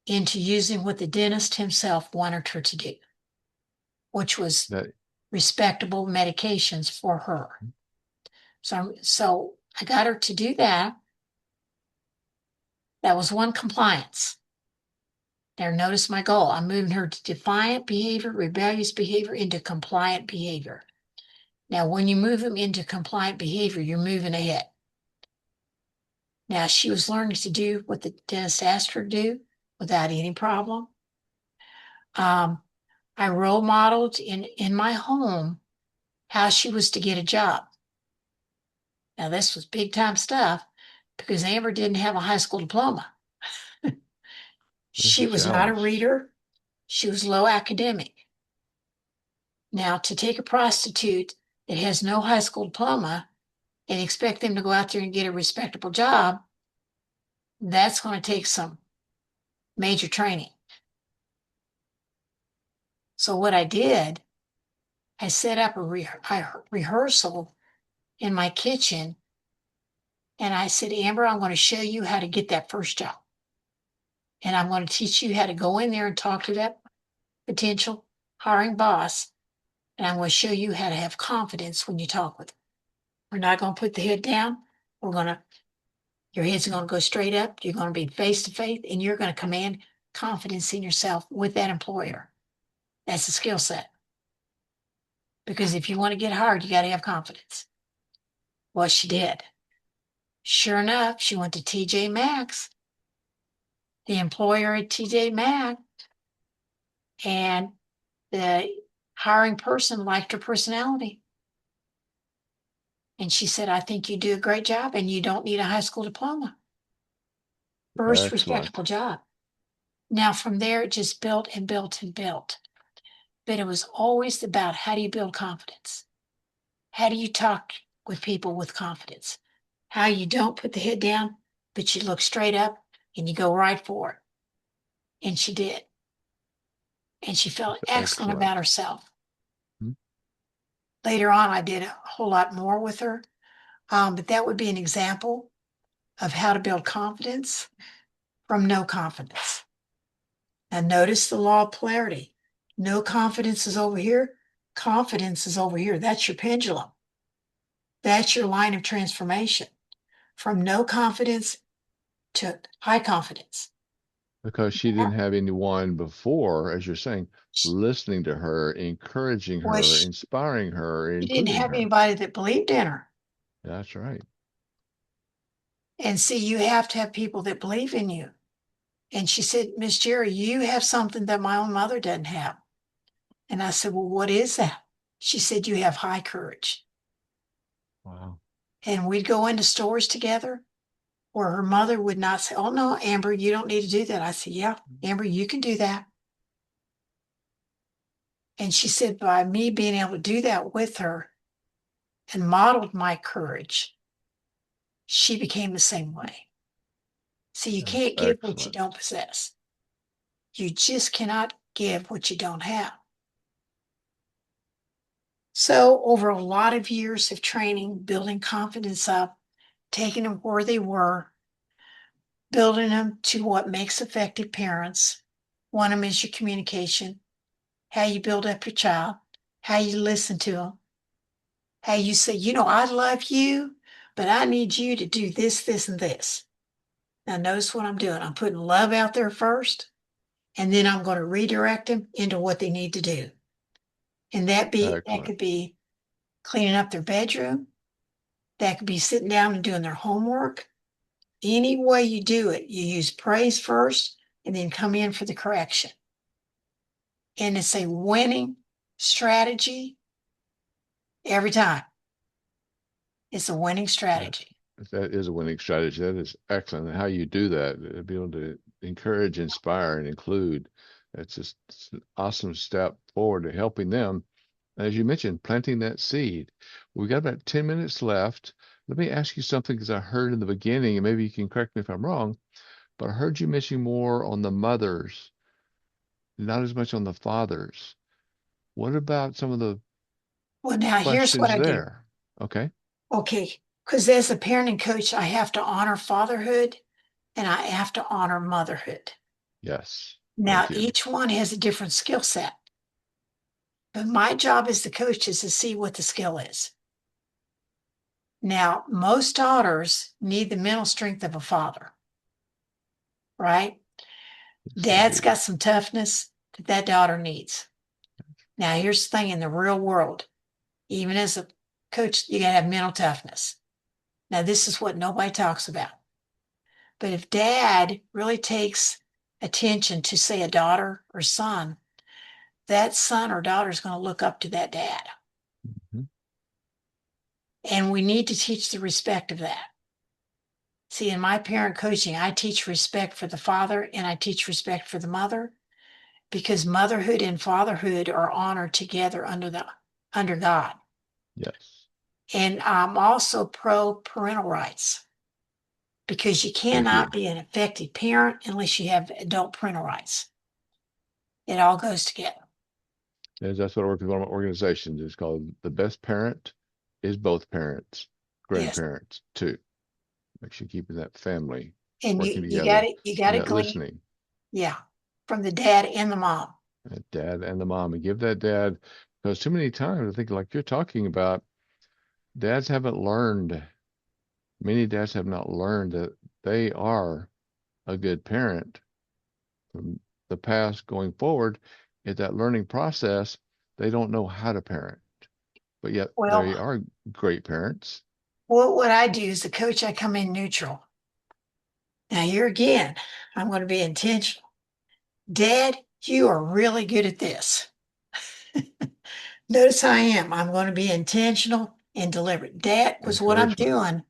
S2: into using what the dentist himself wanted her to do, which was
S1: That
S2: respectable medications for her. So I got her to do that. That was one compliance. Now, notice my goal. I'm moving her to defiant behavior, rebellious behavior into compliant behavior. Now, when you move them into compliant behavior, you're moving ahead. Now, she was learning to do what the dentist asked her to do without any problem. Um, I role modeled in my home how she was to get a job. Now, this was big time stuff because Amber didn't have a high school diploma.
S1: that's a
S2: She was not a
S1: challenge.
S2: reader. She was low academic. Now, to take a prostitute that has no high school diploma and expect them to go out there and get a respectable job, that's going to take some major training. So, what I did, I set up a rehearsal in my kitchen and I said, Amber, I'm going to show you how to get that first job. And I'm going to teach you how to go in there and talk to that potential hiring boss. And I'm going to show you how to have confidence when you talk with them. We're not going to put the head down. We're going to, your head's going to go straight up. You're going to be face to face and you're going to command confidence in yourself with that employer. That's a skill set. Because if you want to get hired, you got to have confidence. Well, she did. Sure enough, she went to TJ Maxx, the employer at TJ Maxx, and the hiring person liked her personality. And she said, I think you do a great job and you don't need a high school diploma. First
S1: Excellent.
S2: respectable job. Now, from there, it just built and built and built. But it was always about how do you build confidence? How do you talk with people with confidence? How you don't put the head down, but you look straight up and you go right for it. And she did. And she felt
S1: That's
S2: excellent
S1: excellent.
S2: about herself.
S1: Hmm.
S2: Later on, I did a whole lot more with her. But that would be an example of how to build confidence from no confidence. And notice the law of polarity. No confidence is over here. Confidence is over here. That's your pendulum. That's your line of transformation from no confidence to high confidence.
S1: Because she didn't have anyone before, as you're saying, listening to her, encouraging
S2: Was
S1: her, inspiring her,
S2: she didn't
S1: including
S2: have
S1: her.
S2: anybody that believed in her.
S1: That's right.
S2: And see, you have to have people that believe in you. And she said, Miss Gerry, you have something that my own mother doesn't have. And I said, well, what is that? She said, you have high courage.
S1: Wow.
S2: And we'd go into stores together where her mother would not say, oh, no, Amber, you don't need to do that. I said, yeah, Amber, you can do that. And she said, by me being able to do that with her and modeled my courage, she became the same way. See, you
S1: That's
S2: can't give what you
S1: excellent.
S2: don't possess. You just cannot give what you don't have. So, over a lot of years of training, building confidence up, taking them where they were, building them to what makes effective parents, One of them is your communication, how you build up your child, how you listen to them, how you say, I love you, but I need you to do this, this, and this. Now, notice what I'm doing. I'm putting love out there first, and then I'm going to redirect them into what they need to do. And that
S1: Excellent.
S2: could be cleaning up their bedroom. That could be sitting down and doing their homework. Any way you do it, you use praise first and then come in for the correction. And it's a winning strategy every time. It's a winning
S1: That
S2: strategy.
S1: that is a winning strategy. That is excellent. And how you do that, to be able to encourage, inspire, and include. That's just it's an awesome step forward to helping them. As you mentioned, planting that seed. We've got about 10 minutes left. Let me ask you something because I heard in the beginning, and maybe you can correct me if I'm wrong, but I heard you mention more on the mothers, not as much on the fathers. What about some of the
S2: Well, now here's what
S1: questions
S2: I do.
S1: there? Okay.
S2: Okay, because as a parenting coach, I have to honor fatherhood and I have to honor motherhood.
S1: Yes.
S2: Now,
S1: Thank you.
S2: each one has a different skill set, but my job as the coach is to see what the skill is. Now, most daughters need the mental strength of a father, right?
S1: Yes, they
S2: Dad's
S1: do.
S2: got some toughness that daughter needs. Now, here's the thing in the real world, even as a coach, you got to have mental toughness. Now, this is what nobody talks about. But if dad really takes attention to, say, a daughter or son, that son or daughter is going to look up to that dad.
S1: Mhm.
S2: And we need to teach the respect of that. See, in my parent coaching, I teach respect for the father and I teach respect for the mother because motherhood and fatherhood are honored together under God.
S1: Yes.
S2: And I'm also pro parental rights because you
S1: Thank
S2: cannot
S1: you.
S2: be an effective parent unless you have adult parental rights. It all goes together.
S1: Yes, that's what I work with one of my organizations. It's called The Best Parent is Both Parents,
S2: Yes.
S1: grandparents too. Make sure keeping that family
S2: And
S1: working
S2: you got
S1: together
S2: it, you got
S1: and
S2: to
S1: that
S2: glean,
S1: listening,
S2: yeah, from the dad and the mom.
S1: that dad and the mom, and give that dad, because too many times I think like you're talking about, dads haven't learned, many dads have not learned that they are a good parent from the past going forward. In that learning process, they don't know how to parent, but yet
S2: Well,
S1: they are great parents.
S2: what I do is the coach, I come in neutral. Now, here again, I'm going to be intentional. Dad, you are really good at this. Notice I am. I'm going to be intentional and deliberate. Dad, because what I'm
S1: Encouragement.
S2: doing,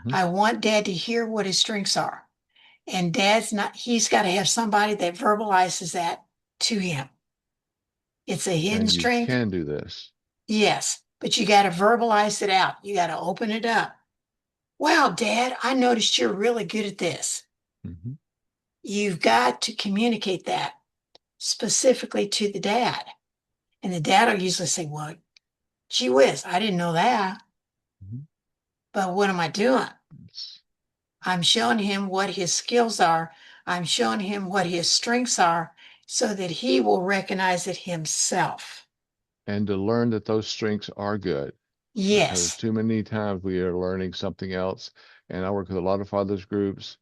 S1: Hmm.
S2: I want dad to hear what his strengths are. And dad's not, he's got to have somebody that verbalizes that to him. It's a hidden
S1: And you
S2: strength.
S1: can do this.
S2: Yes, but you got to verbalize it out. You got to open it up. Wow, dad, I noticed you're really good at this.
S1: Hmm.
S2: You've got to communicate that specifically to the dad. And the dad will usually say, well, gee whiz, I didn't know that.
S1: Hmm.
S2: But what am I doing?
S1: It's,
S2: I'm showing him what his skills are. I'm showing him what his strengths are so that he will recognize it himself.
S1: and to learn that those strengths are good, because
S2: Yes.
S1: too many times we are learning something else. And I work with a lot of fathers groups,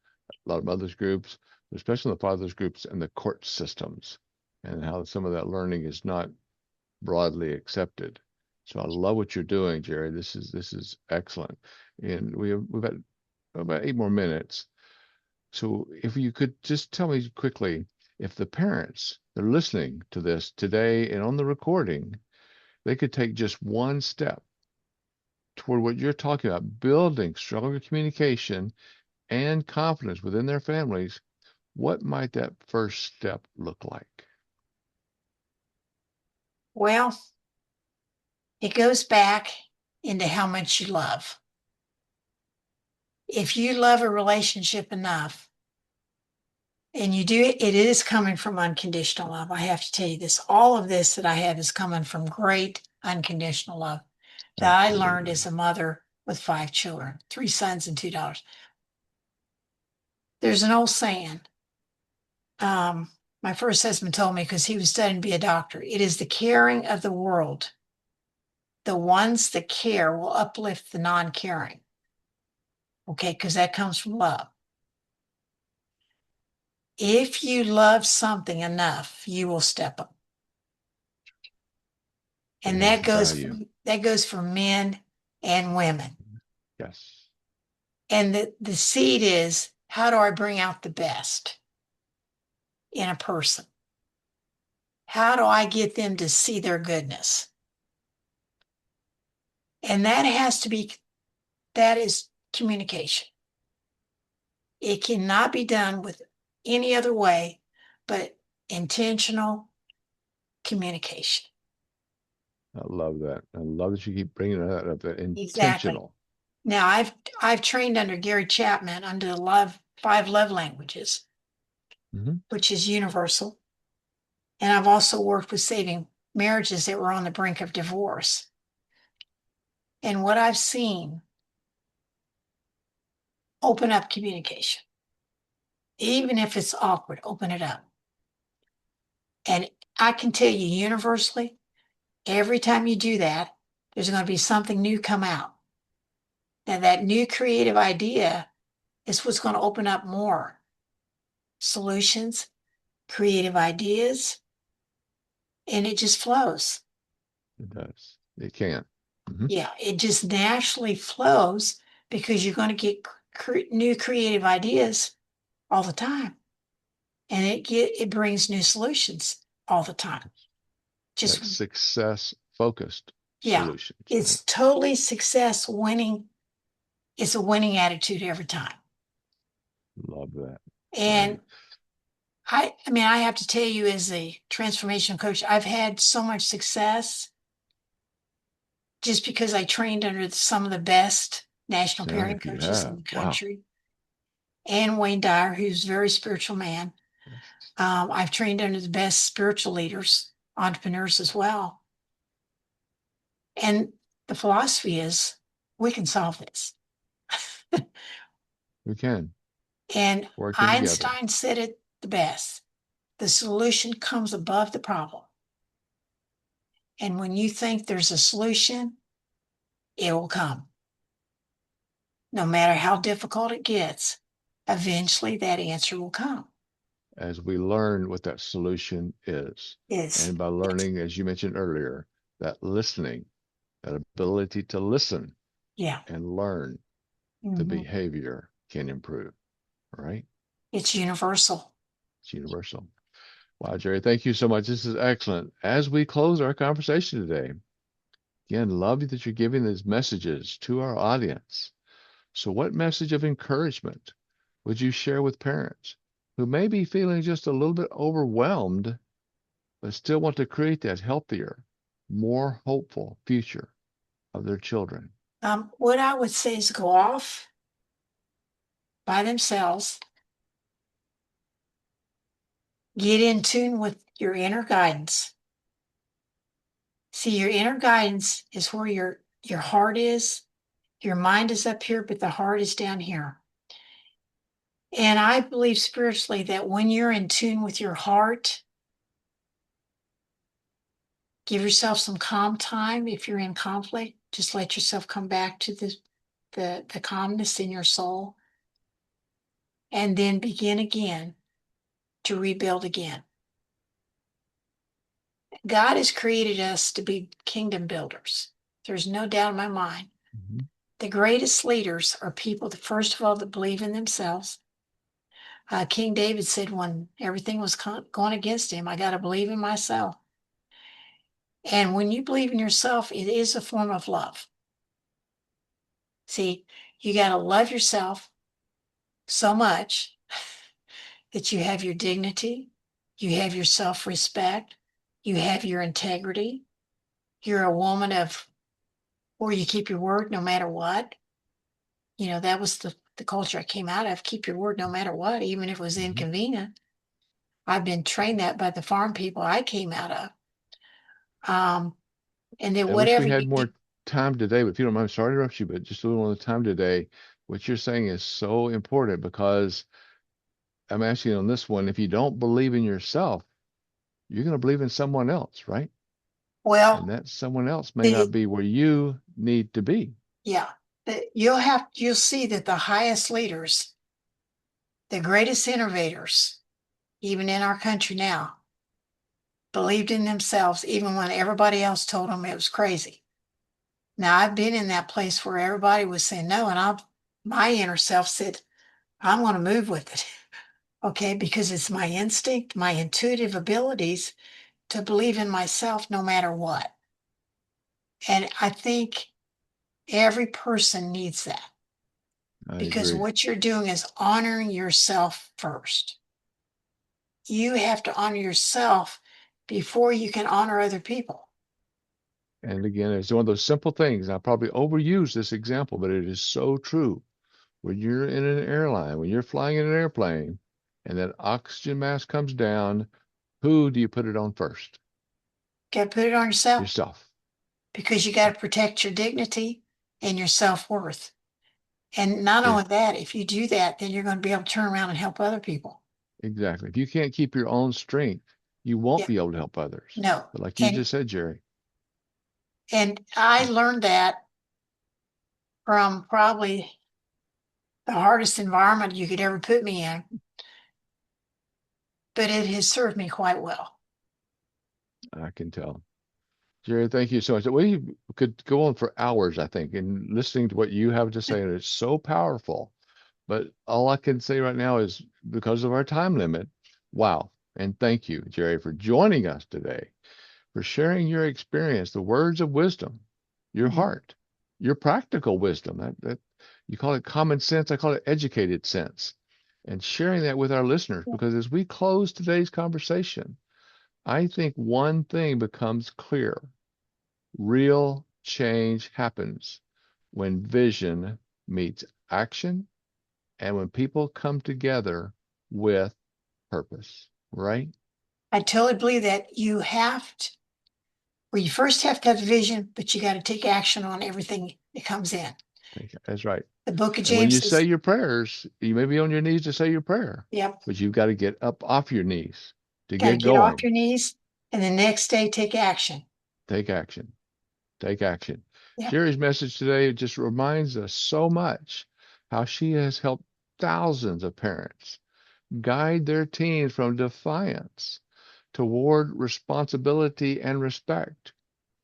S1: a lot of mothers groups, especially the fathers groups and the court systems, and how some of that learning is not broadly accepted. So I love what you're doing, Gerry. This is excellent. And we've got about 8 more minutes. So if you could just tell me quickly, if the parents that are listening to this today and on the recording, they could take just one step toward what you're talking about, building stronger communication and confidence within their families, what might that first step look like?
S2: Well, it goes back into how much you love. If you love a relationship enough, and you do it, it is coming from unconditional love. I have to tell you this. All of this that I have is coming from great unconditional love that I learned
S1: Absolutely.
S2: as a mother with 5 children, 3 sons and 2 daughters. There's an old saying, My first husband told me because he was studying to be a doctor. It is the caring of the world. The ones that care will uplift the non-caring. Okay, because that comes from love. If you love something enough, you will step up.
S1: It
S2: And
S1: has value.
S2: that goes for men and women.
S1: Yes.
S2: And the seed is, how do I bring out the best in a person? How do I get them to see their goodness? And that is communication. It cannot be done with any other way but intentional communication.
S1: I love that. I love that you keep bringing that up. That
S2: Exactly.
S1: intentional.
S2: Now I've trained under Gary Chapman under the five love languages,
S1: Hmm.
S2: which is universal. And I've also worked with saving marriages that were on the brink of divorce. And what I've seen, open up communication. Even if it's awkward, open it up. And I can tell you universally, every time you do that, there's going to be something new come out. Now, that new creative idea is what's going to open up more solutions, creative ideas, and it just flows.
S1: It does. It can. Hmm.
S2: Yeah, it just naturally flows because you're going to get new creative ideas all the time, and it brings new solutions all the time. Just
S1: That's success focused
S2: yeah,
S1: solutions, right?
S2: it's totally success winning. It's a winning attitude every time.
S1: Love that. Right.
S2: And I mean, I have to tell you, as a transformation coach, I've had so much success just because I trained under some of the best national
S1: Sound
S2: parenting
S1: like you
S2: coaches in
S1: have.
S2: the
S1: Wow.
S2: country. And Wayne Dyer, who's a very spiritual man.
S1: Yes.
S2: I've trained under the best spiritual leaders, entrepreneurs as well. And the philosophy is we can solve this.
S1: We can.
S2: And
S1: Working together.
S2: Einstein said it the best. The solution comes above the problem. And when you think there's a solution, it will come. No matter how difficult it gets, eventually that answer will come.
S1: As we learn what that solution is.
S2: Is
S1: And by learning, as you mentioned earlier, that listening, that ability to listen
S2: yeah.
S1: and learn, the
S2: Mhm.
S1: behavior can improve, right?
S2: It's universal.
S1: It's universal. Wow, Jerry, thank you so much. This is excellent. As we close our conversation today, again, love that you're giving these messages to our audience. So, what message of encouragement would you share with parents who may be feeling just a little bit overwhelmed, but still want to create that healthier, more hopeful future of their children?
S2: What I would say is go off by themselves, get in tune with your inner guidance. See, your inner guidance is where your heart is. Your mind is up here, but the heart is down here. And I believe spiritually that when you're in tune with your heart, give yourself some calm time. If you're in conflict, just let yourself come back to the calmness in your soul and then begin again to rebuild again. God has created us to be kingdom builders. There's no doubt in my mind.
S1: Mhm.
S2: The greatest leaders are people that, first of all, that believe in themselves. King David said when everything was going against him, I got to believe in myself. And when you believe in yourself, it is a form of love. See, you got to love yourself so much that you have your dignity, you have your self respect, you have your integrity. You're a woman of where you keep your word no matter what. You know, that was the culture I came out of. Keep your word no matter what, even if it was
S1: Mhm.
S2: inconvenient. I've been trained that by the farm people I came out of. Um, and then
S1: I wish we
S2: whatever
S1: had
S2: you do,
S1: more time today, but if you don't mind, sorry to interrupt you, but just a little more time today. What you're saying is so important because I'm asking on this one, if you don't believe in yourself, you're going to believe in someone else, right?
S2: Well,
S1: And that someone else may not
S2: the
S1: be where you need to be.
S2: yeah, you'll see that the highest leaders, the greatest innovators, even in our country now, believed in themselves even when everybody else told them it was crazy. Now I've been in that place where everybody was saying no, and my inner self said, I'm going to move with it. Okay, because it's my instinct, my intuitive abilities to believe in myself no matter what. And I think every person needs that
S1: I
S2: because
S1: agree.
S2: what you're doing is honoring yourself first. You have to honor yourself before you can honor other people.
S1: And again, it's one of those simple things. I probably overuse this example, but it is so true. When you're in an airline, when you're flying in an airplane, and that oxygen mask comes down, who do you put it on first?
S2: You got to put it on yourself
S1: Yourself.
S2: because you got to protect your dignity and your self worth. And not
S1: If
S2: only that, if you do that, then you're going to be able to turn around and help other people.
S1: exactly. If you can't keep your own strength, you won't
S2: Yeah,
S1: be able to help others.
S2: no.
S1: But like you
S2: And
S1: just said, Gerry,
S2: I learned that from probably the hardest environment you could ever put me in, but it has served me quite well.
S1: I can tell. Gerry, thank you so much. We could go on for hours, I think, and listening to what you have to say, and it's so powerful. But all I can say right now is because of our time limit, wow. And thank you, Gerry, for joining us today, for sharing your experience, the words of wisdom, your
S2: Mhm.
S1: heart, your practical wisdom. That you call it common sense, I call it educated sense. And sharing that with our listeners, because as we close today's conversation, I think one thing becomes clear. Real change happens when vision meets action and when people come together with purpose, right?
S2: I totally believe that well, you first have to have the vision, but you got to take action on everything that comes in.
S1: That's right.
S2: The book of
S1: And when
S2: James
S1: you say
S2: says,
S1: your prayers, you may be on your knees to say your prayer,
S2: yep,
S1: but you've got to get up off your knees to
S2: got to
S1: get
S2: get off
S1: going.
S2: your knees and the next day take action.
S1: Take action. Take action.
S2: Yep,
S1: Gerry's message today just reminds us so much how she has helped thousands of parents guide their teens from defiance toward responsibility and respect.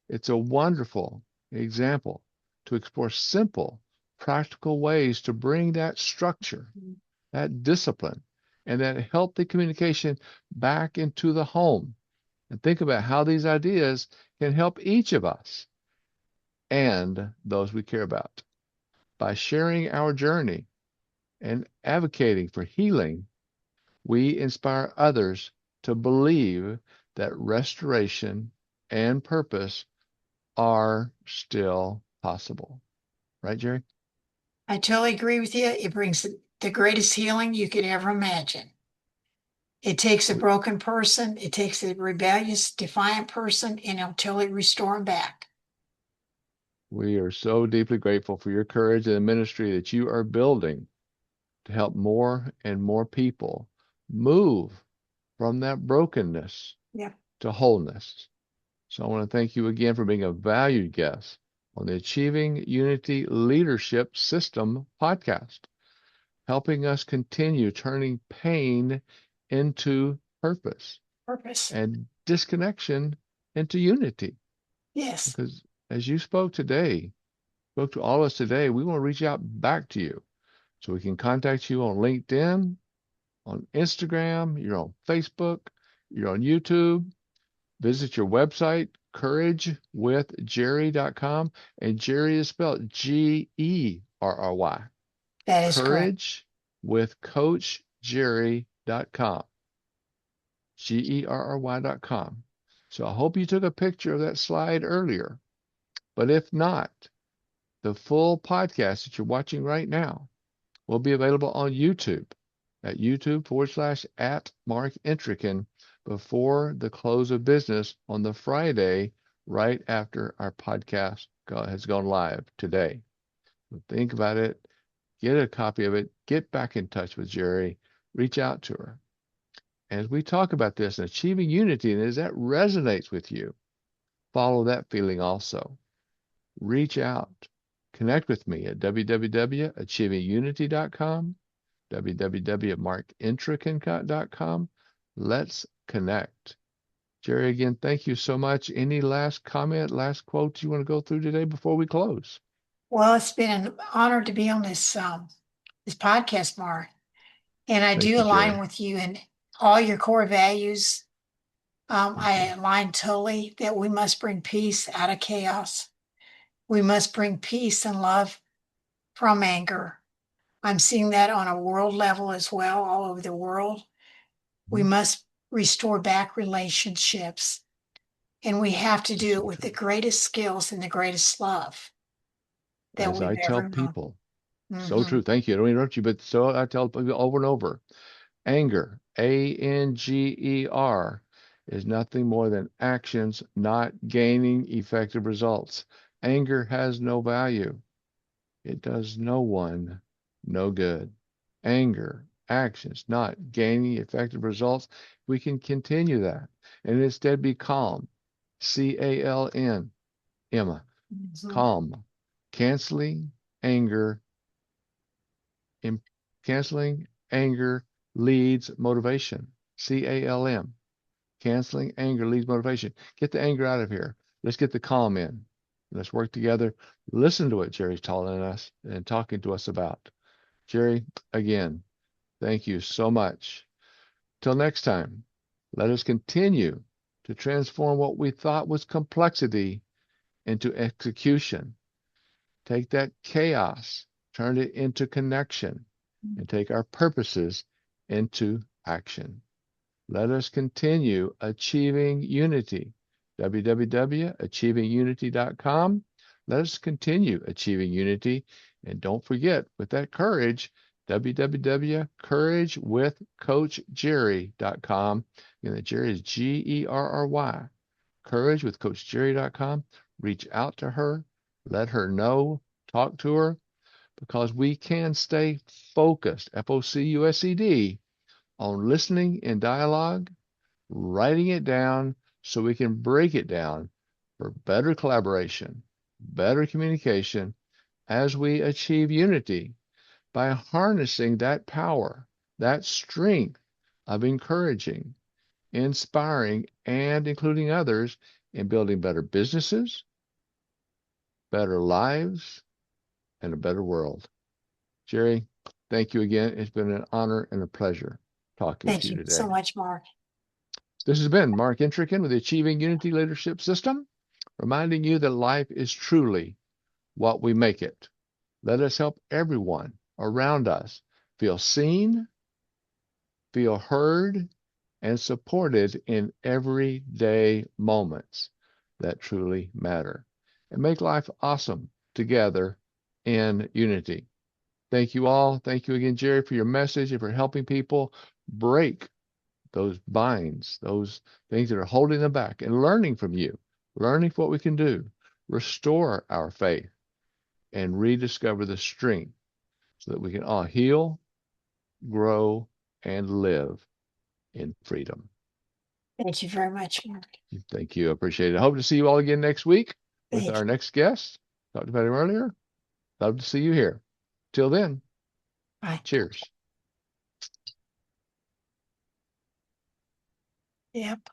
S1: It's a wonderful example to explore simple, practical ways to bring that structure, that discipline, and that healthy communication back into the home. And think about how these ideas can help each of us and those we care about. By sharing our journey and advocating for healing, we inspire others to believe that restoration and purpose are still possible. Right, Gerry?
S2: I totally agree with you. It brings the greatest healing you could ever imagine. It takes a
S1: We,
S2: broken person, it takes a rebellious, defiant person, and it'll totally restore them back.
S1: we are so deeply grateful for your courage and the ministry that you are building to help more and more people move from that brokenness
S2: Yeah,
S1: to wholeness. So I want to thank you again for being a valued guest on the Achieving Unity Leadership System podcast, helping us continue turning pain into purpose
S2: purpose.
S1: and disconnection into unity.
S2: Yes,
S1: Because as you spoke today, spoke to all of us today, we want to reach out back to you. So we can contact you on LinkedIn, on Instagram, you're on Facebook, you're on YouTube. Visit your website, couragewithgerry.com. And Gerry is spelled Gerry.
S2: that is correct.
S1: Courage with coachgerry.com. Gerry.com. So I hope you took a picture of that slide earlier. But if not, the full podcast that you're watching right now will be available on YouTube at YouTube /at Mark Intrican before the close of business on the Friday right after our podcast has gone live today. So think about it, get a copy of it, get back in touch with Gerry. reach out to her. As we talk about this and achieving unity, and as that resonates with you, follow that feeling also. Reach out. Connect with me at www.achievingunity.com, www.markintrican.com. Let's connect. Jerry, again, thank you so much. Any last comment, last quotes you want to go through today before we close?
S2: Well, it's been an honor to be on this podcast, Mark. And I
S1: Thank
S2: do
S1: you,
S2: align
S1: Jerry.
S2: with you in all your core values.
S1: Thank
S2: I
S1: you.
S2: align totally that we must bring peace out of chaos. We must bring peace and love from anger. I'm seeing that on a world level as well, all over the world. We
S1: Mhm.
S2: must restore back relationships, and we have to
S1: That's
S2: do it
S1: so
S2: with the
S1: true.
S2: greatest skills and the greatest love that
S1: As I
S2: we've
S1: tell
S2: ever known.
S1: people, so
S2: Hmm.
S1: true. Thank you. I don't interrupt you, but so I tell people over and over, anger, Anger, is nothing more than actions not gaining effective results. Anger has no value. It does no one no good. Anger, actions not gaining effective results. We can continue that and instead be calm. CALM, Emma,
S2: Hmm.
S1: calm. Canceling anger, in canceling anger leads motivation. CALM. Canceling anger leads motivation. Get the anger out of here. Let's get the calm in. Let's work together. Listen to what Jerry's telling us and talking to us about. Jerry, again, thank you so much. Till next time, let us continue to transform what we thought was complexity into execution. Take that chaos, turn it into connection, and take our purposes into action. Let us continue achieving unity. www.achievingunity.com. Let us continue achieving unity. And don't forget, with that courage, www.couragewithcoachjerry.com. And the Jerry is Gerry. Couragewithcoachjerry.com. Reach out to her, let her know, talk to her, because we can stay focused, FOCUSED, on listening in dialogue, writing it down so we can break it down for better collaboration, better communication as we achieve unity by harnessing that power, that strength of encouraging, inspiring, and including others in building better businesses, better lives, and a better world. Jerry, thank you again. It's been an honor and a pleasure talking with
S2: Thank
S1: you
S2: you so
S1: today.
S2: much, Mark.
S1: This has been Mark Intrican with the Achieving Unity Leadership System, reminding you that life is truly what we make it. Let us help everyone around us feel seen, feel heard, and supported in everyday moments that truly matter. And make life awesome together in unity. Thank you all. Thank you again, Jerry, for your message and for helping people break those binds, those things that are holding them back, and learning from you, learning what we can do, restore our faith, and rediscover the strength so that we can all heal, grow, and live in freedom.
S2: Thank you very much, Mark.
S1: Thank you. I appreciate it. I hope to see you all again next week with
S2: Thank
S1: our
S2: you.
S1: next guest. Talked about him earlier. Love to see you here. Till then,
S2: Bye.
S1: cheers.
S2: Yep.